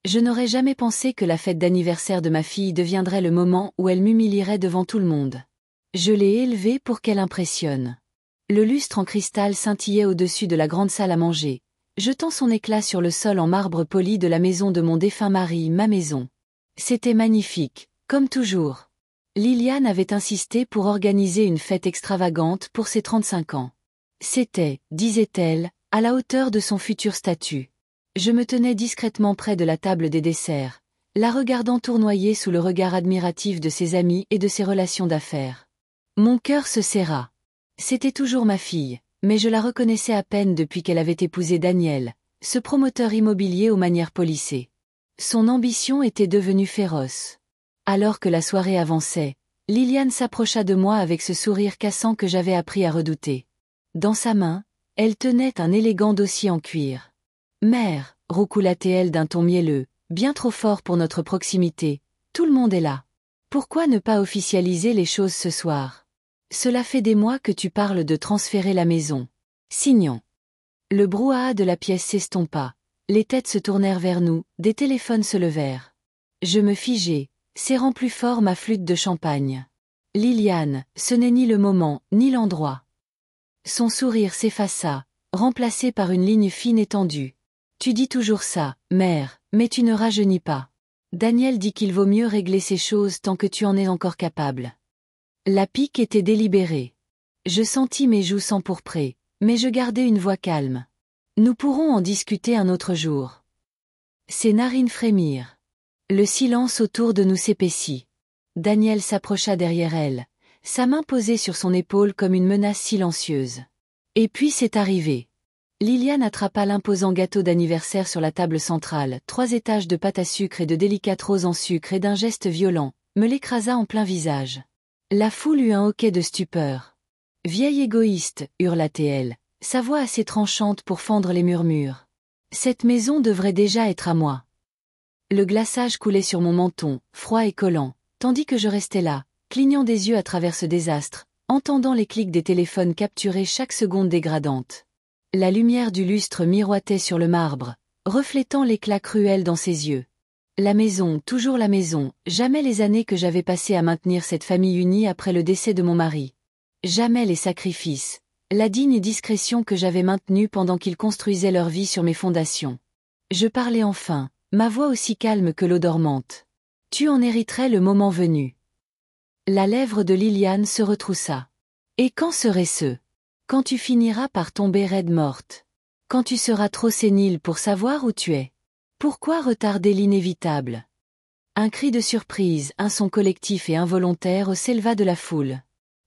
Je n'aurais jamais pensé que la fête d'anniversaire de ma fille deviendrait le moment où elle m'humilierait devant tout le monde. Je l'ai élevée pour qu'elle impressionne. Le lustre en cristal scintillait au-dessus de la grande salle à manger, jetant son éclat sur le sol en marbre poli de la maison de mon défunt mari, ma maison. C'était magnifique, comme toujours. Liliane avait insisté pour organiser une fête extravagante pour ses 35 ans. C'était, disait-elle, à la hauteur de son futur statut. Je me tenais discrètement près de la table des desserts, la regardant tournoyer sous le regard admiratif de ses amis et de ses relations d'affaires. Mon cœur se serra. C'était toujours ma fille, mais je la reconnaissais à peine depuis qu'elle avait épousé Daniel, ce promoteur immobilier aux manières polissées. Son ambition était devenue féroce. Alors que la soirée avançait, Liliane s'approcha de moi avec ce sourire cassant que j'avais appris à redouter. Dans sa main, elle tenait un élégant dossier en cuir. « Mère, roucoula-t-elle d'un ton mielleux, bien trop fort pour notre proximité, tout le monde est là. Pourquoi ne pas officialiser les choses ce soir? Cela fait des mois que tu parles de transférer la maison. Signons. » Le brouhaha de la pièce s'estompa, les têtes se tournèrent vers nous, des téléphones se levèrent. Je me figeai, serrant plus fort ma flûte de champagne. Liliane, ce n'est ni le moment, ni l'endroit. Son sourire s'effaça, remplacé par une ligne fine et tendue. Tu dis toujours ça, mère, mais tu ne rajeunis pas. Daniel dit qu'il vaut mieux régler ces choses tant que tu en es encore capable. La pique était délibérée. Je sentis mes joues s'empourprer, mais je gardai une voix calme. Nous pourrons en discuter un autre jour. Ses narines frémirent. Le silence autour de nous s'épaissit. Daniel s'approcha derrière elle, sa main posée sur son épaule comme une menace silencieuse. Et puis c'est arrivé. Liliane attrapa l'imposant gâteau d'anniversaire sur la table centrale, 3 étages de pâte à sucre et de délicates roses en sucre et d'un geste violent, me l'écrasa en plein visage. La foule eut un hoquet de stupeur. « Vieille égoïste » hurla-t-elle, sa voix assez tranchante pour fendre les murmures. « Cette maison devrait déjà être à moi. » Le glaçage coulait sur mon menton, froid et collant, tandis que je restais là, clignant des yeux à travers ce désastre, entendant les clics des téléphones capturer chaque seconde dégradante. La lumière du lustre miroitait sur le marbre, reflétant l'éclat cruel dans ses yeux. La maison, toujours la maison, jamais les années que j'avais passées à maintenir cette famille unie après le décès de mon mari. Jamais les sacrifices, la digne discrétion que j'avais maintenue pendant qu'ils construisaient leur vie sur mes fondations. Je parlais enfin, ma voix aussi calme que l'eau dormante. Tu en hériterais le moment venu. La lèvre de Liliane se retroussa. Et quand serait-ce? Quand tu finiras par tomber raide morte. Quand tu seras trop sénile pour savoir où tu es. Pourquoi retarder l'inévitable? Un cri de surprise, un son collectif et involontaire s'éleva de la foule.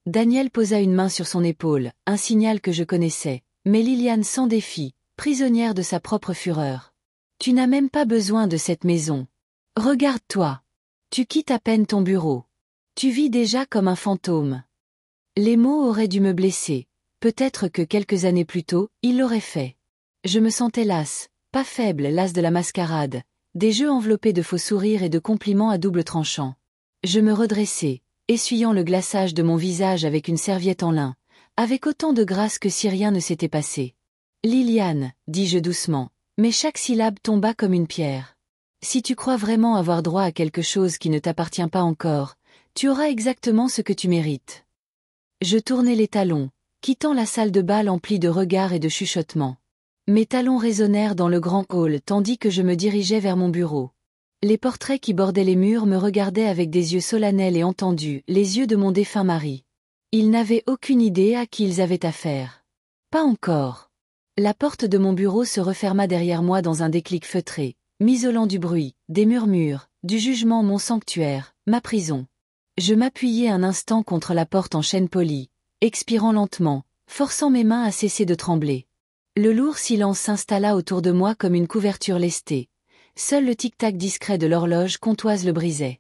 Daniel posa une main sur son épaule, un signal que je connaissais, mais Liliane s'en défit, prisonnière de sa propre fureur. Tu n'as même pas besoin de cette maison. Regarde-toi. Tu quittes à peine ton bureau. Tu vis déjà comme un fantôme. Les mots auraient dû me blesser. Peut-être que quelques années plus tôt, il l'aurait fait. Je me sentais lasse, pas faible, lasse de la mascarade, des jeux enveloppés de faux sourires et de compliments à double tranchant. Je me redressai, essuyant le glaçage de mon visage avec une serviette en lin, avec autant de grâce que si rien ne s'était passé. Liliane, dis-je doucement, mais chaque syllabe tomba comme une pierre. Si tu crois vraiment avoir droit à quelque chose qui ne t'appartient pas encore, tu auras exactement ce que tu mérites. Je tournai les talons, quittant la salle de bal emplie de regards et de chuchotements. Mes talons résonnèrent dans le grand hall tandis que je me dirigeais vers mon bureau. Les portraits qui bordaient les murs me regardaient avec des yeux solennels et entendus, les yeux de mon défunt mari. Ils n'avaient aucune idée à qui ils avaient affaire. Pas encore. La porte de mon bureau se referma derrière moi dans un déclic feutré, m'isolant du bruit, des murmures, du jugement, mon sanctuaire, ma prison. Je m'appuyai un instant contre la porte en chêne poli, expirant lentement, forçant mes mains à cesser de trembler. Le lourd silence s'installa autour de moi comme une couverture lestée. Seul le tic-tac discret de l'horloge comptoise le brisait.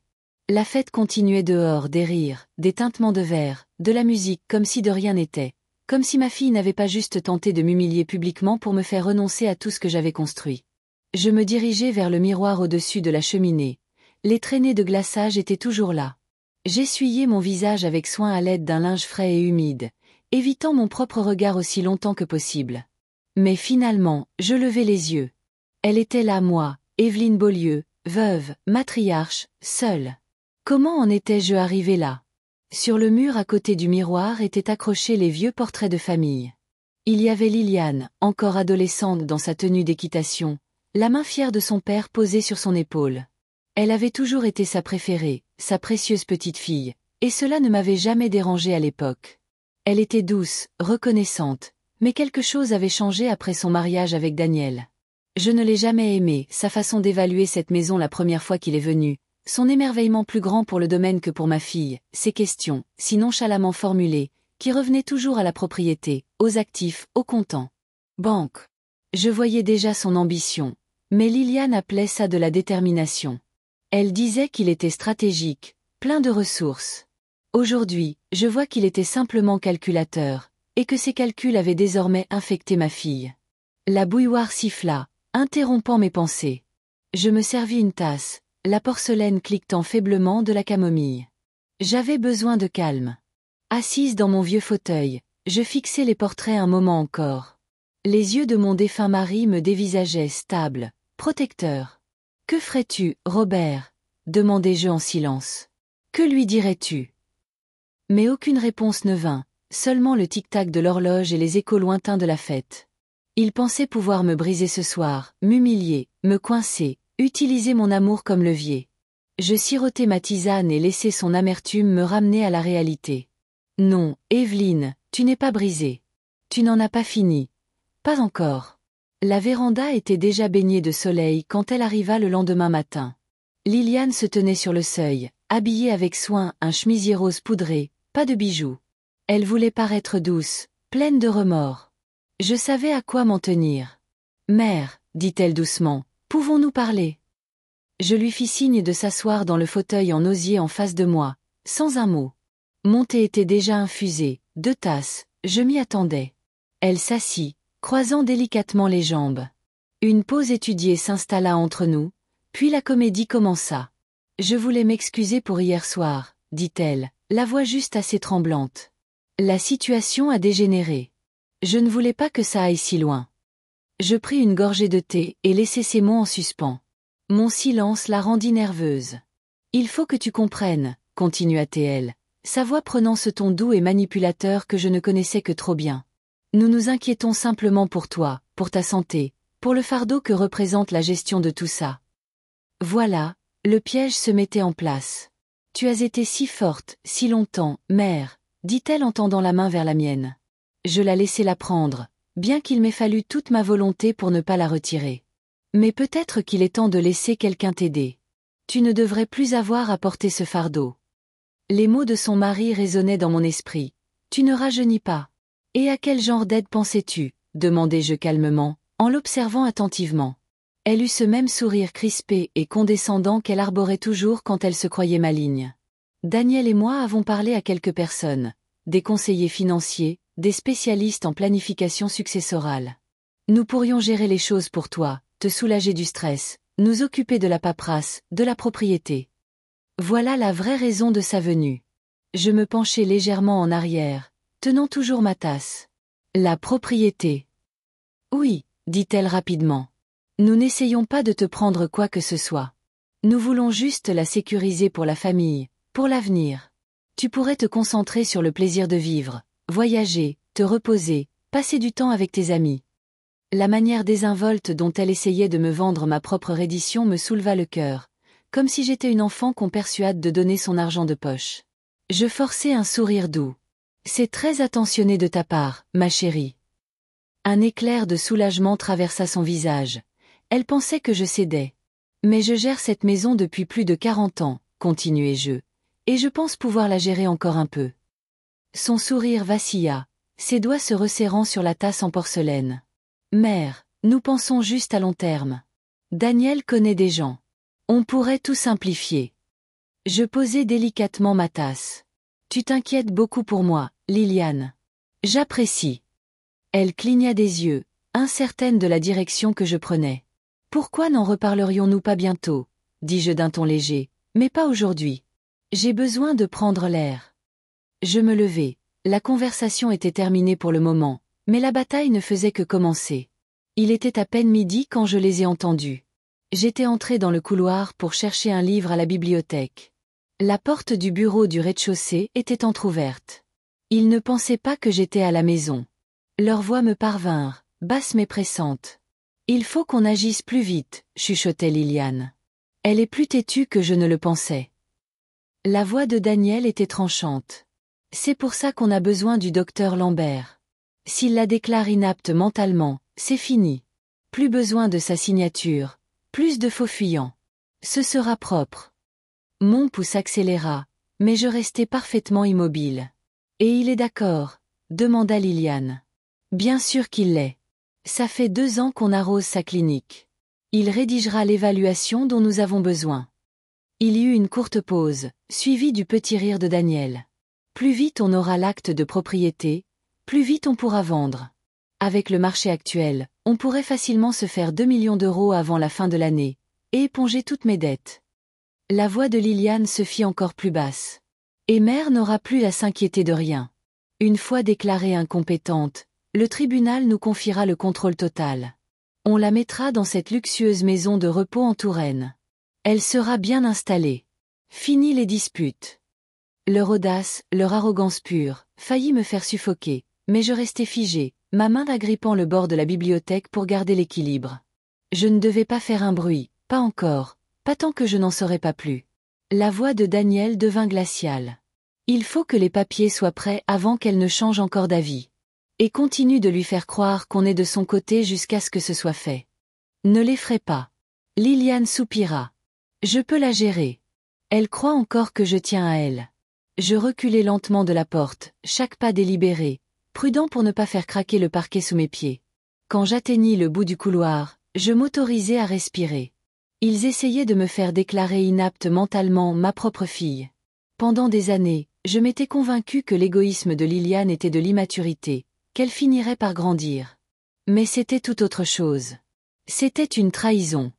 La fête continuait dehors, des rires, des tintements de verre, de la musique comme si de rien n'était, comme si ma fille n'avait pas juste tenté de m'humilier publiquement pour me faire renoncer à tout ce que j'avais construit. Je me dirigeai vers le miroir au-dessus de la cheminée. Les traînées de glaçage étaient toujours là. J'essuyai mon visage avec soin à l'aide d'un linge frais et humide, évitant mon propre regard aussi longtemps que possible. Mais finalement, je levai les yeux. Elle était là, moi, Évelyne Beaulieu, veuve, matriarche, seule. Comment en étais-je arrivé là? Sur le mur à côté du miroir étaient accrochés les vieux portraits de famille. Il y avait Liliane, encore adolescente dans sa tenue d'équitation, la main fière de son père posée sur son épaule. Elle avait toujours été sa préférée, sa précieuse petite fille, et cela ne m'avait jamais dérangée à l'époque. Elle était douce, reconnaissante, mais quelque chose avait changé après son mariage avec Daniel. Je ne l'ai jamais aimé, sa façon d'évaluer cette maison la première fois qu'il est venu, son émerveillement plus grand pour le domaine que pour ma fille, ses questions, si nonchalamment formulées, qui revenaient toujours à la propriété, aux actifs, aux comptants. Banque. Je voyais déjà son ambition, mais Liliane appelait ça de la détermination. Elle disait qu'il était stratégique, plein de ressources. Aujourd'hui, je vois qu'il était simplement calculateur, et que ses calculs avaient désormais infecté ma fille. La bouilloire siffla, interrompant mes pensées. Je me servis une tasse, la porcelaine cliquetant faiblement de la camomille. J'avais besoin de calme. Assise dans mon vieux fauteuil, je fixais les portraits un moment encore. Les yeux de mon défunt mari me dévisageaient stable, protecteur. « Que ferais-tu, Robert ?» demandai-je en silence. « Que lui dirais-tu » Mais aucune réponse ne vint, seulement le tic-tac de l'horloge et les échos lointains de la fête. Il pensait pouvoir me briser ce soir, m'humilier, me coincer, utiliser mon amour comme levier. Je sirotais ma tisane et laissais son amertume me ramener à la réalité. Non, Évelyne, tu n'es pas brisée. Tu n'en as pas fini. Pas encore. La véranda était déjà baignée de soleil quand elle arriva le lendemain matin. Liliane se tenait sur le seuil, habillée avec soin, un chemisier rose poudré, pas de bijoux. Elle voulait paraître douce, pleine de remords. Je savais à quoi m'en tenir. « Mère, dit-elle doucement, pouvons-nous parler ?» Je lui fis signe de s'asseoir dans le fauteuil en osier en face de moi, sans un mot. Mon thé était déjà infusé, 2 tasses, je m'y attendais. Elle s'assit, croisant délicatement les jambes. Une pause étudiée s'installa entre nous, puis la comédie commença. « Je voulais m'excuser pour hier soir, » dit-elle, la voix juste assez tremblante. La situation a dégénéré. Je ne voulais pas que ça aille si loin. Je pris une gorgée de thé et laissai ces mots en suspens. Mon silence la rendit nerveuse. « Il faut que tu comprennes, » continua-t-elle, sa voix prenant ce ton doux et manipulateur que je ne connaissais que trop bien. « Nous nous inquiétons simplement pour toi, pour ta santé, pour le fardeau que représente la gestion de tout ça. » Voilà, le piège se mettait en place. « Tu as été si forte, si longtemps, mère, » dit-elle en tendant la main vers la mienne. Je la laissai la prendre, bien qu'il m'ait fallu toute ma volonté pour ne pas la retirer. Mais peut-être qu'il est temps de laisser quelqu'un t'aider. Tu ne devrais plus avoir à porter ce fardeau. Les mots de son mari résonnaient dans mon esprit. Tu ne rajeunis pas. Et à quel genre d'aide pensais-tu? Demandai-je calmement, en l'observant attentivement. Elle eut ce même sourire crispé et condescendant qu'elle arborait toujours quand elle se croyait maligne. Daniel et moi avons parlé à quelques personnes, des conseillers financiers, des spécialistes en planification successorale. Nous pourrions gérer les choses pour toi, te soulager du stress, nous occuper de la paperasse, de la propriété. Voilà la vraie raison de sa venue. Je me penchai légèrement en arrière, tenant toujours ma tasse. La propriété. Oui, dit-elle rapidement. Nous n'essayons pas de te prendre quoi que ce soit. Nous voulons juste la sécuriser pour la famille, pour l'avenir. Tu pourrais te concentrer sur le plaisir de vivre, voyager, te reposer, passer du temps avec tes amis. La manière désinvolte dont elle essayait de me vendre ma propre reddition me souleva le cœur, comme si j'étais une enfant qu'on persuade de donner son argent de poche. Je forçai un sourire doux. C'est très attentionné de ta part, ma chérie. Un éclair de soulagement traversa son visage. Elle pensait que je cédais. Mais je gère cette maison depuis plus de 40 ans, continuai-je, et je pense pouvoir la gérer encore un peu. Son sourire vacilla, ses doigts se resserrant sur la tasse en porcelaine. Mère, nous pensons juste à long terme. Daniel connaît des gens. On pourrait tout simplifier. Je posai délicatement ma tasse. Tu t'inquiètes beaucoup pour moi, Liliane. J'apprécie. Elle cligna des yeux, incertaine de la direction que je prenais. Pourquoi n'en reparlerions-nous pas bientôt, dis-je d'un ton léger, mais pas aujourd'hui. J'ai besoin de prendre l'air. Je me levai. La conversation était terminée pour le moment, mais la bataille ne faisait que commencer. Il était à peine midi quand je les ai entendus. J'étais entrée dans le couloir pour chercher un livre à la bibliothèque. La porte du bureau du rez-de-chaussée était entr'ouverte. Ils ne pensaient pas que j'étais à la maison. Leurs voix me parvinrent, basses mais pressantes. « Il faut qu'on agisse plus vite », chuchotait Liliane. « Elle est plus têtue que je ne le pensais. » La voix de Daniel était tranchante. « C'est pour ça qu'on a besoin du docteur Lambert. S'il la déclare inapte mentalement, c'est fini. Plus besoin de sa signature, plus de faux fuyants. Ce sera propre. » Mon pouce accéléra, mais je restai parfaitement immobile. « Et il est d'accord ?» demanda Liliane. « Bien sûr qu'il l'est. Ça fait 2 ans qu'on arrose sa clinique. Il rédigera l'évaluation dont nous avons besoin. » Il y eut une courte pause, suivie du petit rire de Daniel. « Plus vite on aura l'acte de propriété, plus vite on pourra vendre. Avec le marché actuel, on pourrait facilement se faire 2 millions d'euros avant la fin de l'année, et éponger toutes mes dettes. » La voix de Liliane se fit encore plus basse. « Et mère n'aura plus à s'inquiéter de rien. Une fois déclarée incompétente, le tribunal nous confiera le contrôle total. On la mettra dans cette luxueuse maison de repos en Touraine. Elle sera bien installée. Fini les disputes. » Leur audace, leur arrogance pure, faillit me faire suffoquer, mais je restai figée, ma main agrippant le bord de la bibliothèque pour garder l'équilibre. Je ne devais pas faire un bruit, pas encore, pas tant que je n'en saurais pas plus. La voix de Daniel devint glaciale. « Il faut que les papiers soient prêts avant qu'elle ne change encore d'avis. Et continue de lui faire croire qu'on est de son côté jusqu'à ce que ce soit fait. Ne l'effraie pas. » Liliane soupira. « Je peux la gérer. Elle croit encore que je tiens à elle. » Je reculai lentement de la porte, chaque pas délibéré, prudent pour ne pas faire craquer le parquet sous mes pieds. Quand j'atteignis le bout du couloir, je m'autorisai à respirer. Ils essayaient de me faire déclarer inapte mentalement ma propre fille. Pendant des années, je m'étais convaincue que l'égoïsme de Liliane était de l'immaturité, qu'elle finirait par grandir. Mais c'était tout autre chose. C'était une trahison.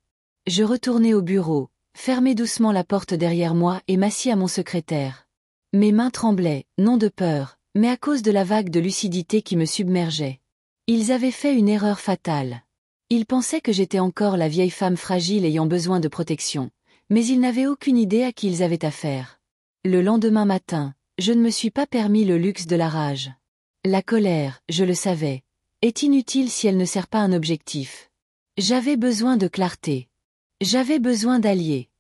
Je retournai au bureau, fermai doucement la porte derrière moi et m'assis à mon secrétaire. Mes mains tremblaient, non de peur, mais à cause de la vague de lucidité qui me submergeait. Ils avaient fait une erreur fatale. Ils pensaient que j'étais encore la vieille femme fragile ayant besoin de protection, mais ils n'avaient aucune idée à qui ils avaient affaire. Le lendemain matin, je ne me suis pas permis le luxe de la rage. La colère, je le savais, est inutile si elle ne sert pas un objectif. J'avais besoin de clarté. J'avais besoin d'alliés.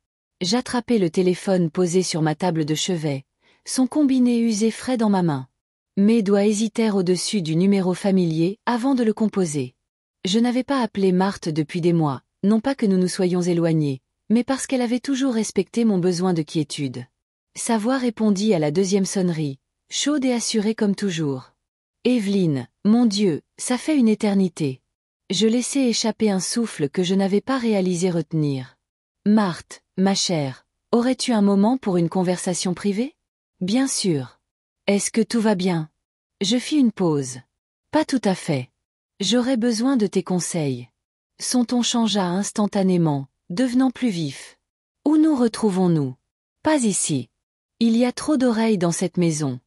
J'attrapai le téléphone posé sur ma table de chevet, son combiné usé frais dans ma main. Mes doigts hésitèrent au-dessus du numéro familier avant de le composer. Je n'avais pas appelé Marthe depuis des mois, non pas que nous nous soyons éloignés, mais parce qu'elle avait toujours respecté mon besoin de quiétude. Sa voix répondit à la 2e sonnerie, chaude et assurée comme toujours. « Evelyne, mon Dieu, ça fait une éternité. » Je laissai échapper un souffle que je n'avais pas réalisé retenir. « Marthe, ma chère, aurais-tu un moment pour une conversation privée ? » « Bien sûr. Est-ce que tout va bien ? » Je fis une pause. « Pas tout à fait. J'aurais besoin de tes conseils. » Son ton changea instantanément, devenant plus vif. « Où nous retrouvons-nous ? » « Pas ici. Il y a trop d'oreilles dans cette maison. »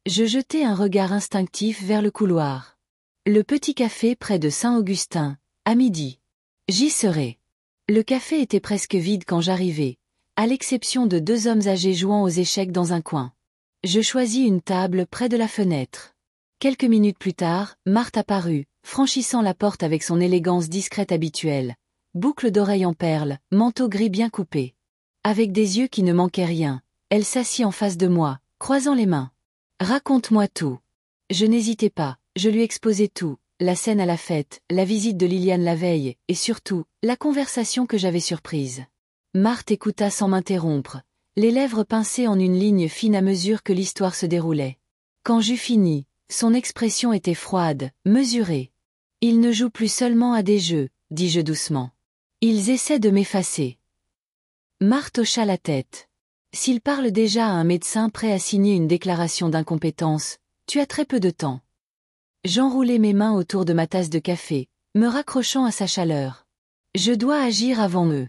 Je jetai un regard instinctif vers le couloir. « Le petit café près de Saint-Augustin, à midi. J'y serai. » Le café était presque vide quand j'arrivai, à l'exception de 2 hommes âgés jouant aux échecs dans un coin. Je choisis une table près de la fenêtre. Quelques minutes plus tard, Marthe apparut, franchissant la porte avec son élégance discrète habituelle, boucles d'oreilles en perles, manteau gris bien coupé. Avec des yeux qui ne manquaient rien, elle s'assit en face de moi, croisant les mains. « Raconte-moi tout. » Je n'hésitais pas, je lui exposai tout, la scène à la fête, la visite de Liliane la veille, et surtout, la conversation que j'avais surprise. Marthe écouta sans m'interrompre, les lèvres pincées en une ligne fine à mesure que l'histoire se déroulait. Quand j'eus fini, son expression était froide, mesurée. « Ils ne jouent plus seulement à des jeux, » dis-je doucement. « Ils essaient de m'effacer. » Marthe hocha la tête. « S'il parle déjà à un médecin prêt à signer une déclaration d'incompétence, tu as très peu de temps. » J'enroulai mes mains autour de ma tasse de café, me raccrochant à sa chaleur. « Je dois agir avant eux. »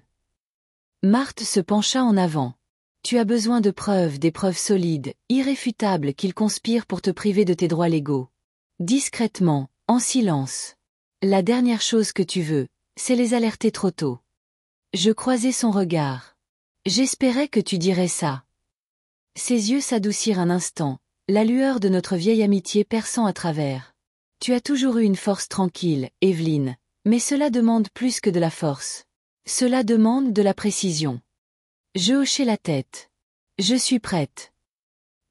Marthe se pencha en avant. « Tu as besoin de preuves, des preuves solides, irréfutables qu'ils conspirent pour te priver de tes droits légaux. Discrètement, en silence. La dernière chose que tu veux, c'est les alerter trop tôt. » Je croisai son regard. J'espérais que tu dirais ça. Ses yeux s'adoucirent un instant, la lueur de notre vieille amitié perçant à travers. Tu as toujours eu une force tranquille, Evelyne, mais cela demande plus que de la force. Cela demande de la précision. Je hochai la tête. Je suis prête.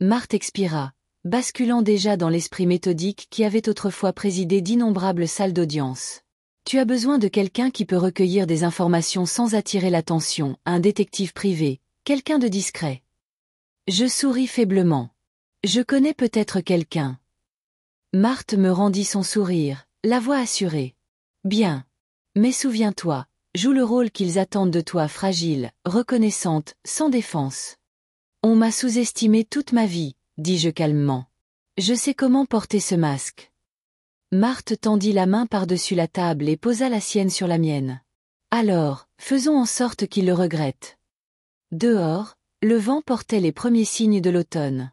Marthe expira, basculant déjà dans l'esprit méthodique qui avait autrefois présidé d'innombrables salles d'audience. Tu as besoin de quelqu'un qui peut recueillir des informations sans attirer l'attention, un détective privé, quelqu'un de discret. Je souris faiblement. Je connais peut-être quelqu'un. Marthe me rendit son sourire, la voix assurée. Bien. Mais souviens-toi, joue le rôle qu'ils attendent de toi, fragile, reconnaissante, sans défense. On m'a sous-estimé toute ma vie, dis-je calmement. Je sais comment porter ce masque. Marthe tendit la main par-dessus la table et posa la sienne sur la mienne. Alors, faisons en sorte qu'il le regrette. Dehors, le vent portait les premiers signes de l'automne.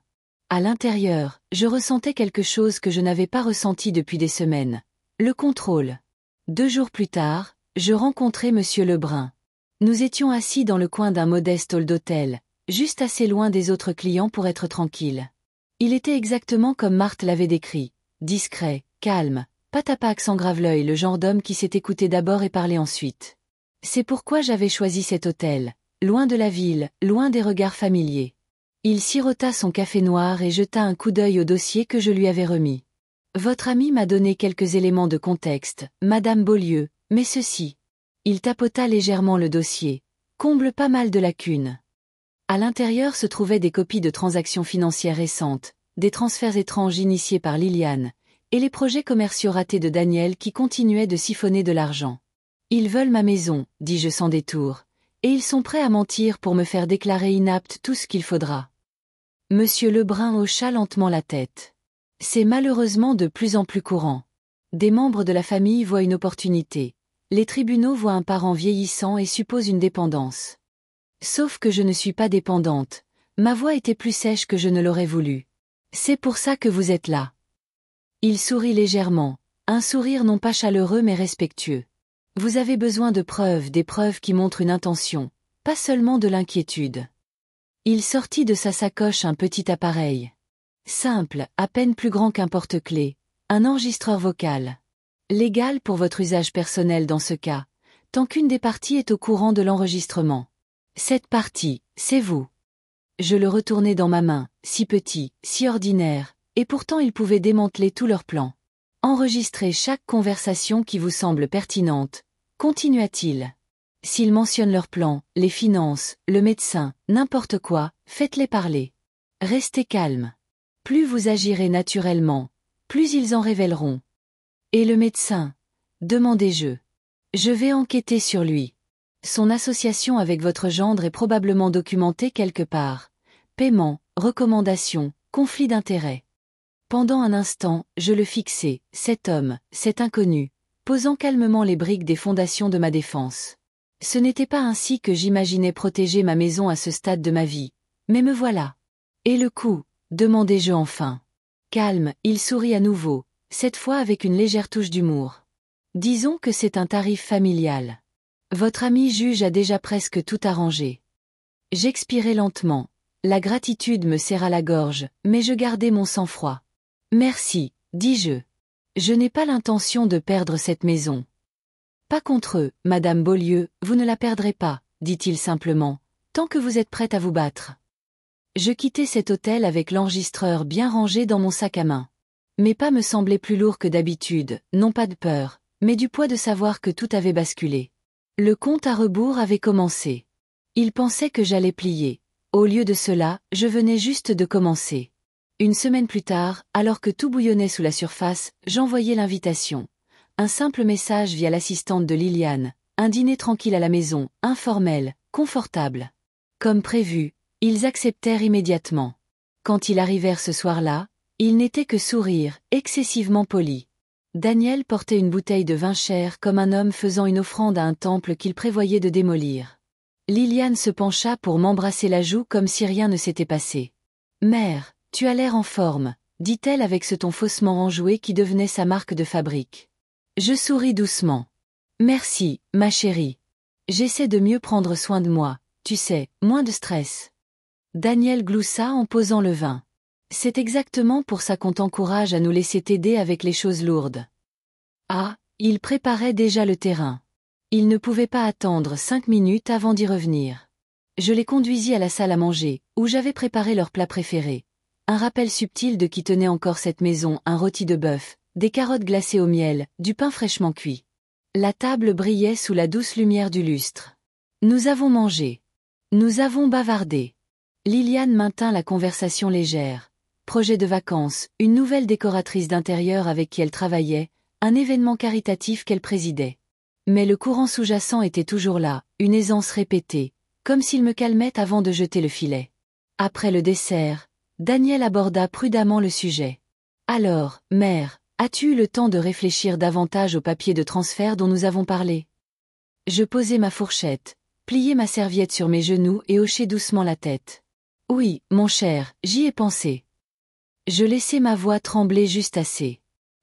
À l'intérieur, je ressentais quelque chose que je n'avais pas ressenti depuis des semaines. Le contrôle. 2 jours plus tard, je rencontrai Monsieur Lebrun. Nous étions assis dans le coin d'un modeste hall d'hôtel, juste assez loin des autres clients pour être tranquille. Il était exactement comme Marthe l'avait décrit, discret, calme, pas à pas accent grave l'œil, le genre d'homme qui s'est écouté d'abord et parlé ensuite. C'est pourquoi j'avais choisi cet hôtel, loin de la ville, loin des regards familiers. Il sirota son café noir et jeta un coup d'œil au dossier que je lui avais remis. Votre ami m'a donné quelques éléments de contexte, Madame Beaulieu, mais ceci. Il tapota légèrement le dossier. Comble pas mal de lacunes. À l'intérieur se trouvaient des copies de transactions financières récentes, des transferts étranges initiés par Liliane, et les projets commerciaux ratés de Daniel qui continuaient de siphonner de l'argent. Ils veulent ma maison, dis-je sans détour, et ils sont prêts à mentir pour me faire déclarer inapte tout ce qu'il faudra. Monsieur Lebrun hocha lentement la tête. C'est malheureusement de plus en plus courant. Des membres de la famille voient une opportunité. Les tribunaux voient un parent vieillissant et supposent une dépendance. Sauf que je ne suis pas dépendante. Ma voix était plus sèche que je ne l'aurais voulu. C'est pour ça que vous êtes là. Il sourit légèrement, un sourire non pas chaleureux mais respectueux. Vous avez besoin de preuves, des preuves qui montrent une intention, pas seulement de l'inquiétude. Il sortit de sa sacoche un petit appareil. Simple, à peine plus grand qu'un porte-clés, un enregistreur vocal. Légal pour votre usage personnel dans ce cas, tant qu'une des parties est au courant de l'enregistrement. Cette partie, c'est vous. Je le retournai dans ma main, si petit, si ordinaire, et pourtant il pouvait démanteler tout leur plan. Enregistrez chaque conversation qui vous semble pertinente, continua-t-il. S'ils mentionnent leur plan, les finances, le médecin, n'importe quoi, faites-les parler. Restez calme. Plus vous agirez naturellement, plus ils en révéleront. Et le médecin? Demandai-je. Je vais enquêter sur lui. Son association avec votre gendre est probablement documentée quelque part. Paiement, recommandations, conflit d'intérêts. Pendant un instant, je le fixai, cet homme, cet inconnu, posant calmement les briques des fondations de ma défense. Ce n'était pas ainsi que j'imaginais protéger ma maison à ce stade de ma vie, mais me voilà. Et le coup? Demandai-je enfin. Calme, il sourit à nouveau, cette fois avec une légère touche d'humour. Disons que c'est un tarif familial. Votre ami juge a déjà presque tout arrangé. J'expirai lentement. La gratitude me serra la gorge, mais je gardai mon sang-froid. Merci, dis-je. Je n'ai pas l'intention de perdre cette maison. Pas contre eux, Madame Beaulieu, vous ne la perdrez pas, dit-il simplement, tant que vous êtes prête à vous battre. Je quittai cet hôtel avec l'enregistreur bien rangé dans mon sac à main. Mes pas me semblaient plus lourds que d'habitude, non pas de peur, mais du poids de savoir que tout avait basculé. Le compte à rebours avait commencé. Il pensait que j'allais plier. Au lieu de cela, je venais juste de commencer. Une semaine plus tard, alors que tout bouillonnait sous la surface, j'envoyai l'invitation. Un simple message via l'assistante de Liliane, un dîner tranquille à la maison, informel, confortable. Comme prévu, ils acceptèrent immédiatement. Quand ils arrivèrent ce soir-là, ils n'étaient que sourires, excessivement polis. Daniel portait une bouteille de vin cher comme un homme faisant une offrande à un temple qu'il prévoyait de démolir. Liliane se pencha pour m'embrasser la joue comme si rien ne s'était passé. « Mère, tu as l'air en forme », dit-elle avec ce ton faussement enjoué qui devenait sa marque de fabrique. Je souris doucement. « Merci, ma chérie. J'essaie de mieux prendre soin de moi, tu sais, moins de stress. Daniel gloussa en posant le vin. C'est exactement pour ça qu'on t'encourage à nous laisser t'aider avec les choses lourdes. Ah, il préparait déjà le terrain. Il ne pouvait pas attendre 5 minutes avant d'y revenir. Je les conduisis à la salle à manger, où j'avais préparé leur plat préféré. Un rappel subtil de qui tenait encore cette maison, un rôti de bœuf, des carottes glacées au miel, du pain fraîchement cuit. La table brillait sous la douce lumière du lustre. Nous avons mangé. Nous avons bavardé. Liliane maintint la conversation légère. Projet de vacances, une nouvelle décoratrice d'intérieur avec qui elle travaillait, un événement caritatif qu'elle présidait. Mais le courant sous-jacent était toujours là, une aisance répétée, comme s'il me calmait avant de jeter le filet. Après le dessert, Daniel aborda prudemment le sujet. Alors, mère, as-tu eu le temps de réfléchir davantage au papier de transfert dont nous avons parlé? Je posai ma fourchette, pliai ma serviette sur mes genoux et hochai doucement la tête. Oui, mon cher, j'y ai pensé. Je laissai ma voix trembler juste assez.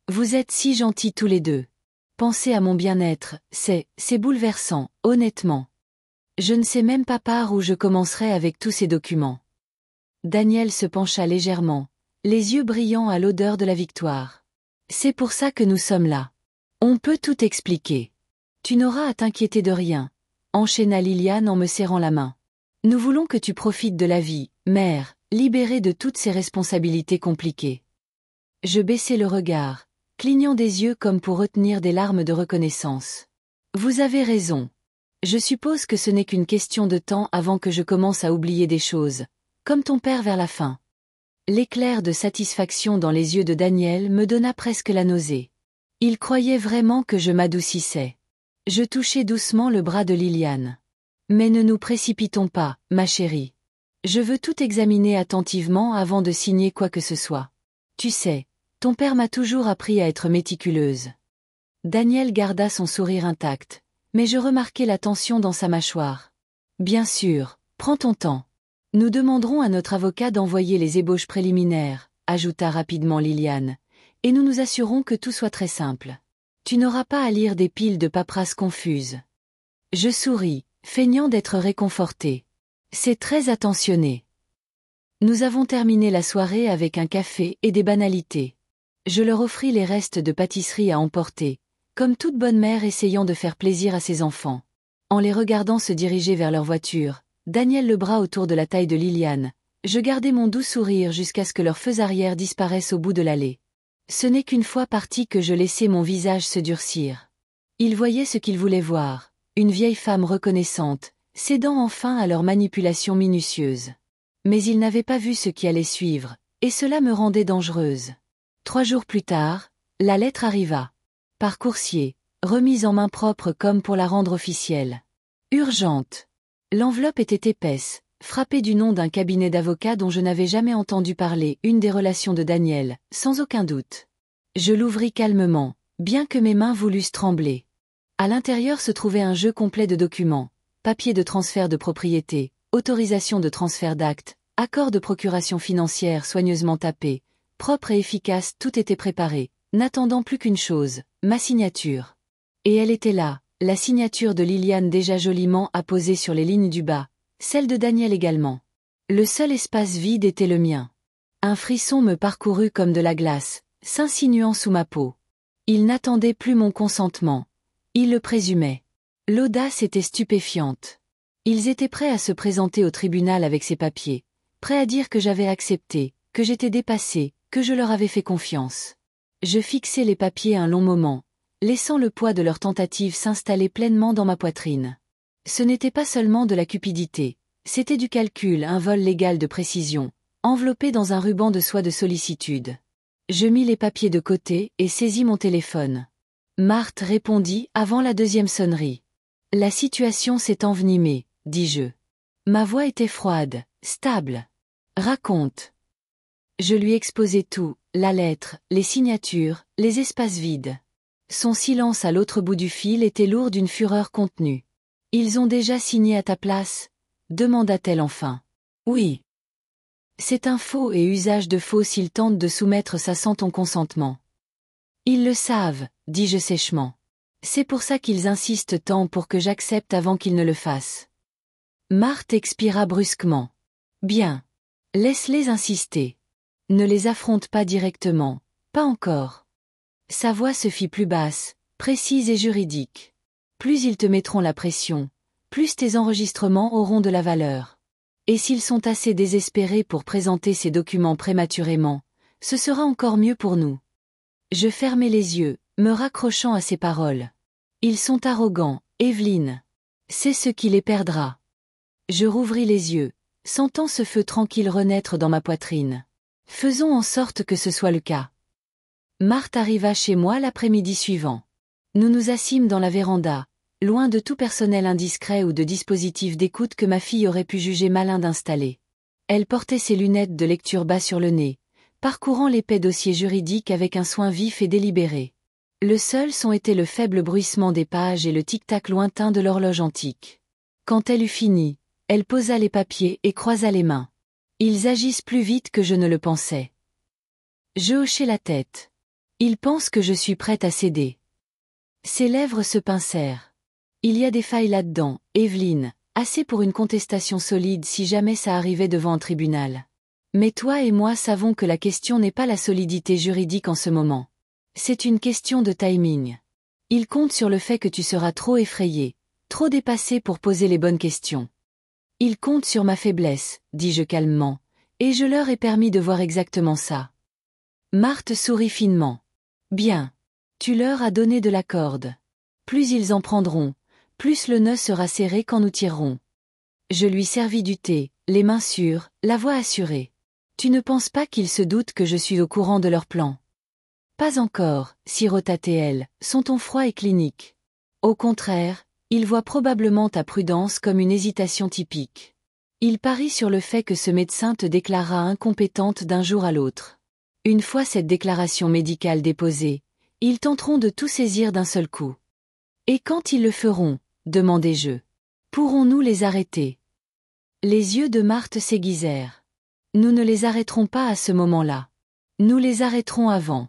Vous êtes si gentils tous les deux. Penser à mon bien-être, c'est bouleversant, honnêtement. Je ne sais même pas par où je commencerai avec tous ces documents. Daniel se pencha légèrement, les yeux brillants à l'odeur de la victoire. C'est pour ça que nous sommes là. On peut tout expliquer. Tu n'auras à t'inquiéter de rien, enchaîna Liliane en me serrant la main. Nous voulons que tu profites de la vie, mère, libérée de toutes ces responsabilités compliquées. Je baissai le regard, clignant des yeux comme pour retenir des larmes de reconnaissance. Vous avez raison. Je suppose que ce n'est qu'une question de temps avant que je commence à oublier des choses, comme ton père vers la fin. L'éclair de satisfaction dans les yeux de Daniel me donna presque la nausée. Il croyait vraiment que je m'adoucissais. Je touchai doucement le bras de Liliane. Mais ne nous précipitons pas, ma chérie. Je veux tout examiner attentivement avant de signer quoi que ce soit. Tu sais, ton père m'a toujours appris à être méticuleuse. Daniel garda son sourire intact, mais je remarquai la tension dans sa mâchoire. Bien sûr, prends ton temps. Nous demanderons à notre avocat d'envoyer les ébauches préliminaires, ajouta rapidement Liliane, et nous nous assurons que tout soit très simple. Tu n'auras pas à lire des piles de paperasse confuses. Je souris, feignant d'être réconforté. C'est très attentionné. Nous avons terminé la soirée avec un café et des banalités. Je leur offris les restes de pâtisserie à emporter, comme toute bonne mère essayant de faire plaisir à ses enfants. En les regardant se diriger vers leur voiture, Daniel le bras autour de la taille de Liliane, je gardai mon doux sourire jusqu'à ce que leurs feux arrière disparaissent au bout de l'allée. Ce n'est qu'une fois parti que je laissai mon visage se durcir. Ils voyaient ce qu'ils voulaient voir, une vieille femme reconnaissante, cédant enfin à leurs manipulations minutieuses. Mais ils n'avaient pas vu ce qui allait suivre, et cela me rendait dangereuse. 3 jours plus tard, la lettre arriva. Par coursier, remise en main propre comme pour la rendre officielle. Urgente. L'enveloppe était épaisse, frappée du nom d'un cabinet d'avocats dont je n'avais jamais entendu parler, une des relations de Daniel, sans aucun doute. Je l'ouvris calmement, bien que mes mains voulussent trembler. À l'intérieur se trouvait un jeu complet de documents, papier de transfert de propriété, autorisation de transfert d'actes, accord de procuration financière soigneusement tapé, propre et efficace, tout était préparé, n'attendant plus qu'une chose, ma signature. Et elle était là, la signature de Liliane déjà joliment apposée sur les lignes du bas, celle de Daniel également. Le seul espace vide était le mien. Un frisson me parcourut comme de la glace, s'insinuant sous ma peau. Il n'attendait plus mon consentement. Il le présumait. L'audace était stupéfiante. Ils étaient prêts à se présenter au tribunal avec ces papiers, prêts à dire que j'avais accepté, que j'étais dépassée, que je leur avais fait confiance. Je fixai les papiers un long moment, laissant le poids de leur tentative s'installer pleinement dans ma poitrine. Ce n'était pas seulement de la cupidité, c'était du calcul, un vol légal de précision, enveloppé dans un ruban de soie de sollicitude. Je mis les papiers de côté et saisis mon téléphone. Marthe répondit avant la 2e sonnerie. La situation s'est envenimée, dis-je. Ma voix était froide, stable. Raconte. Je lui exposai tout, la lettre, les signatures, les espaces vides. Son silence à l'autre bout du fil était lourd d'une fureur contenue. « Ils ont déjà signé à ta place ?» demanda-t-elle enfin. « Oui. » « C'est un faux et usage de faux s'ils tentent de soumettre ça sans ton consentement. » « Ils le savent, dis-je sèchement. » « C'est pour ça qu'ils insistent tant pour que j'accepte avant qu'ils ne le fassent. Marthe expira brusquement. Bien. Laisse-les insister. Ne les affronte pas directement, pas encore. Sa voix se fit plus basse, précise et juridique. Plus ils te mettront la pression, plus tes enregistrements auront de la valeur. Et s'ils sont assez désespérés pour présenter ces documents prématurément, ce sera encore mieux pour nous. Je fermai les yeux, me raccrochant à ses paroles. Ils sont arrogants, Evelyne. C'est ce qui les perdra. Je rouvris les yeux, sentant ce feu tranquille renaître dans ma poitrine. Faisons en sorte que ce soit le cas. Marthe arriva chez moi l'après-midi suivant. Nous nous assîmes dans la véranda, loin de tout personnel indiscret ou de dispositif d'écoute que ma fille aurait pu juger malin d'installer. Elle portait ses lunettes de lecture bas sur le nez, parcourant l'épais dossier juridique avec un soin vif et délibéré. Le seul son était le faible bruissement des pages et le tic-tac lointain de l'horloge antique. Quand elle eut fini, elle posa les papiers et croisa les mains. Ils agissent plus vite que je ne le pensais. Je hochai la tête. Ils pensent que je suis prête à céder. Ses lèvres se pincèrent. Il y a des failles là-dedans, Evelyne, assez pour une contestation solide si jamais ça arrivait devant un tribunal. Mais toi et moi savons que la question n'est pas la solidité juridique en ce moment. C'est une question de timing. Il compte sur le fait que tu seras trop effrayé, trop dépassé pour poser les bonnes questions. Il compte sur ma faiblesse, dis-je calmement, et je leur ai permis de voir exactement ça. Marthe sourit finement. Bien. Tu leur as donné de la corde. Plus ils en prendront, plus le nœud sera serré quand nous tirerons. Je lui servis du thé, les mains sûres, la voix assurée. Tu ne penses pas qu'ils se doutent que je suis au courant de leur plan? Pas encore, sirota-t-elle, son ton froid et clinique. Au contraire, ils voient probablement ta prudence comme une hésitation typique. Il parie sur le fait que ce médecin te déclarera incompétente d'un jour à l'autre. Une fois cette déclaration médicale déposée, ils tenteront de tout saisir d'un seul coup. Et quand ils le feront, demandai-je, pourrons-nous les arrêter? Les yeux de Marthe s'aiguisèrent. Nous ne les arrêterons pas à ce moment-là. Nous les arrêterons avant.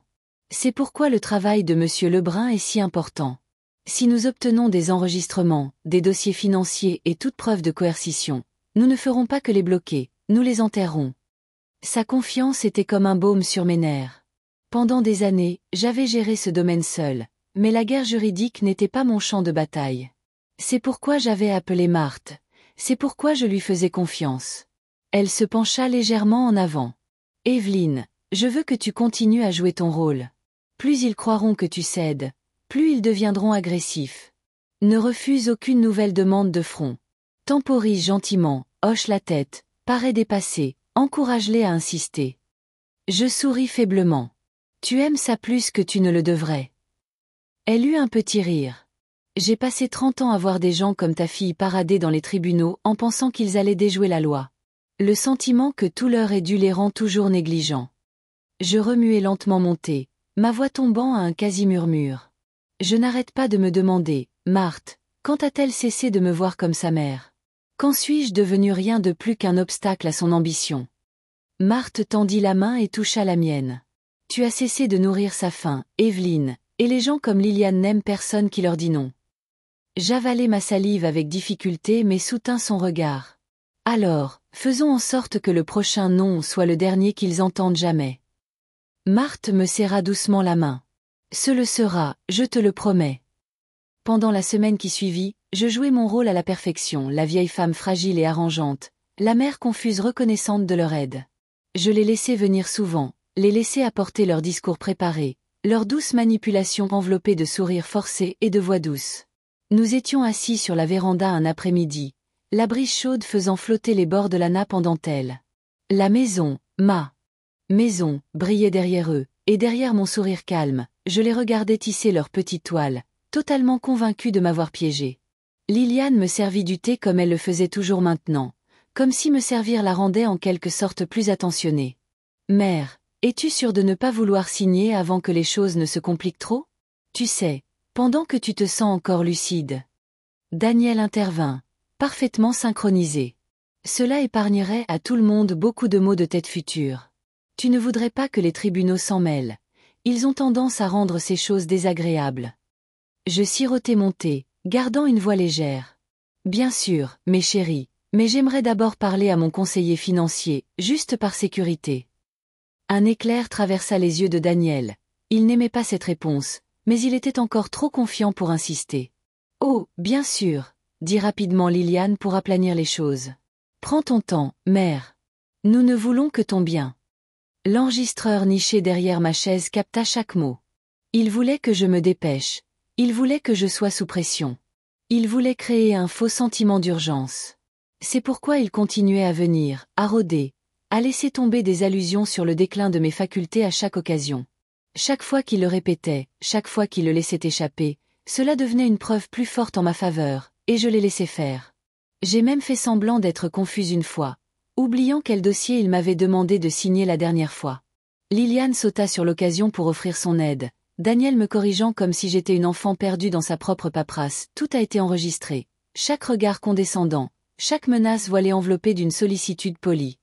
C'est pourquoi le travail de Monsieur Lebrun est si important. Si nous obtenons des enregistrements, des dossiers financiers et toute preuve de coercition, nous ne ferons pas que les bloquer, nous les enterrerons. Sa confiance était comme un baume sur mes nerfs. Pendant des années, j'avais géré ce domaine seul, mais la guerre juridique n'était pas mon champ de bataille. C'est pourquoi j'avais appelé Marthe, c'est pourquoi je lui faisais confiance. Elle se pencha légèrement en avant. Evelyne, je veux que tu continues à jouer ton rôle. Plus ils croiront que tu cèdes, plus ils deviendront agressifs. Ne refuse aucune nouvelle demande de front. Temporise gentiment, hoche la tête, paraît dépassé, encourage-les à insister. Je souris faiblement. Tu aimes ça plus que tu ne le devrais. Elle eut un petit rire. J'ai passé 30 ans à voir des gens comme ta fille parader dans les tribunaux en pensant qu'ils allaient déjouer la loi. Le sentiment que tout leur est dû les rend toujours négligents. Je remuai lentement mon thé, ma voix tombant à un quasi-murmure. Je n'arrête pas de me demander, Marthe, quand a-t-elle cessé de me voir comme sa mère? Quand suis-je devenu rien de plus qu'un obstacle à son ambition? Marthe tendit la main et toucha la mienne. Tu as cessé de nourrir sa faim, Evelyne, et les gens comme Liliane n'aiment personne qui leur dit non. J'avalai ma salive avec difficulté mais soutins son regard. Alors, faisons en sorte que le prochain non soit le dernier qu'ils entendent jamais. Marthe me serra doucement la main. Ce le sera, je te le promets. Pendant la semaine qui suivit, je jouai mon rôle à la perfection, la vieille femme fragile et arrangeante, la mère confuse reconnaissante de leur aide. Je les laissais venir souvent, les laissais apporter leurs discours préparés, leurs douces manipulations enveloppées de sourires forcés et de voix douces. Nous étions assis sur la véranda un après-midi, la brise chaude faisant flotter les bords de la nappe en dentelle. La maison, ma maison, brillait derrière eux, et derrière mon sourire calme, je les regardais tisser leurs petites toiles, totalement convaincus de m'avoir piégé. Liliane me servit du thé comme elle le faisait toujours maintenant, comme si me servir la rendait en quelque sorte plus attentionnée. Mère, es-tu sûre de ne pas vouloir signer avant que les choses ne se compliquent trop? Tu sais, pendant que tu te sens encore lucide. Daniel intervint, parfaitement synchronisé. Cela épargnerait à tout le monde beaucoup de maux de tête futurs. Tu ne voudrais pas que les tribunaux s'en mêlent. Ils ont tendance à rendre ces choses désagréables. Je sirotais mon thé, gardant une voix légère. Bien sûr, mes chéris, mais j'aimerais d'abord parler à mon conseiller financier, juste par sécurité. Un éclair traversa les yeux de Daniel. Il n'aimait pas cette réponse, mais il était encore trop confiant pour insister. Oh, bien sûr, dit rapidement Liliane pour aplanir les choses. Prends ton temps, mère. Nous ne voulons que ton bien. L'enregistreur niché derrière ma chaise capta chaque mot. Il voulait que je me dépêche. Il voulait que je sois sous pression. Il voulait créer un faux sentiment d'urgence. C'est pourquoi il continuait à venir, à rôder, à laisser tomber des allusions sur le déclin de mes facultés à chaque occasion. Chaque fois qu'il le répétait, chaque fois qu'il le laissait échapper, cela devenait une preuve plus forte en ma faveur, et je l'ai laissé faire. J'ai même fait semblant d'être confuse une fois, oubliant quel dossier il m'avait demandé de signer la dernière fois. Liliane sauta sur l'occasion pour offrir son aide, Daniel me corrigeant comme si j'étais une enfant perdue dans sa propre paperasse. Tout a été enregistré. Chaque regard condescendant, chaque menace voilée enveloppée d'une sollicitude polie.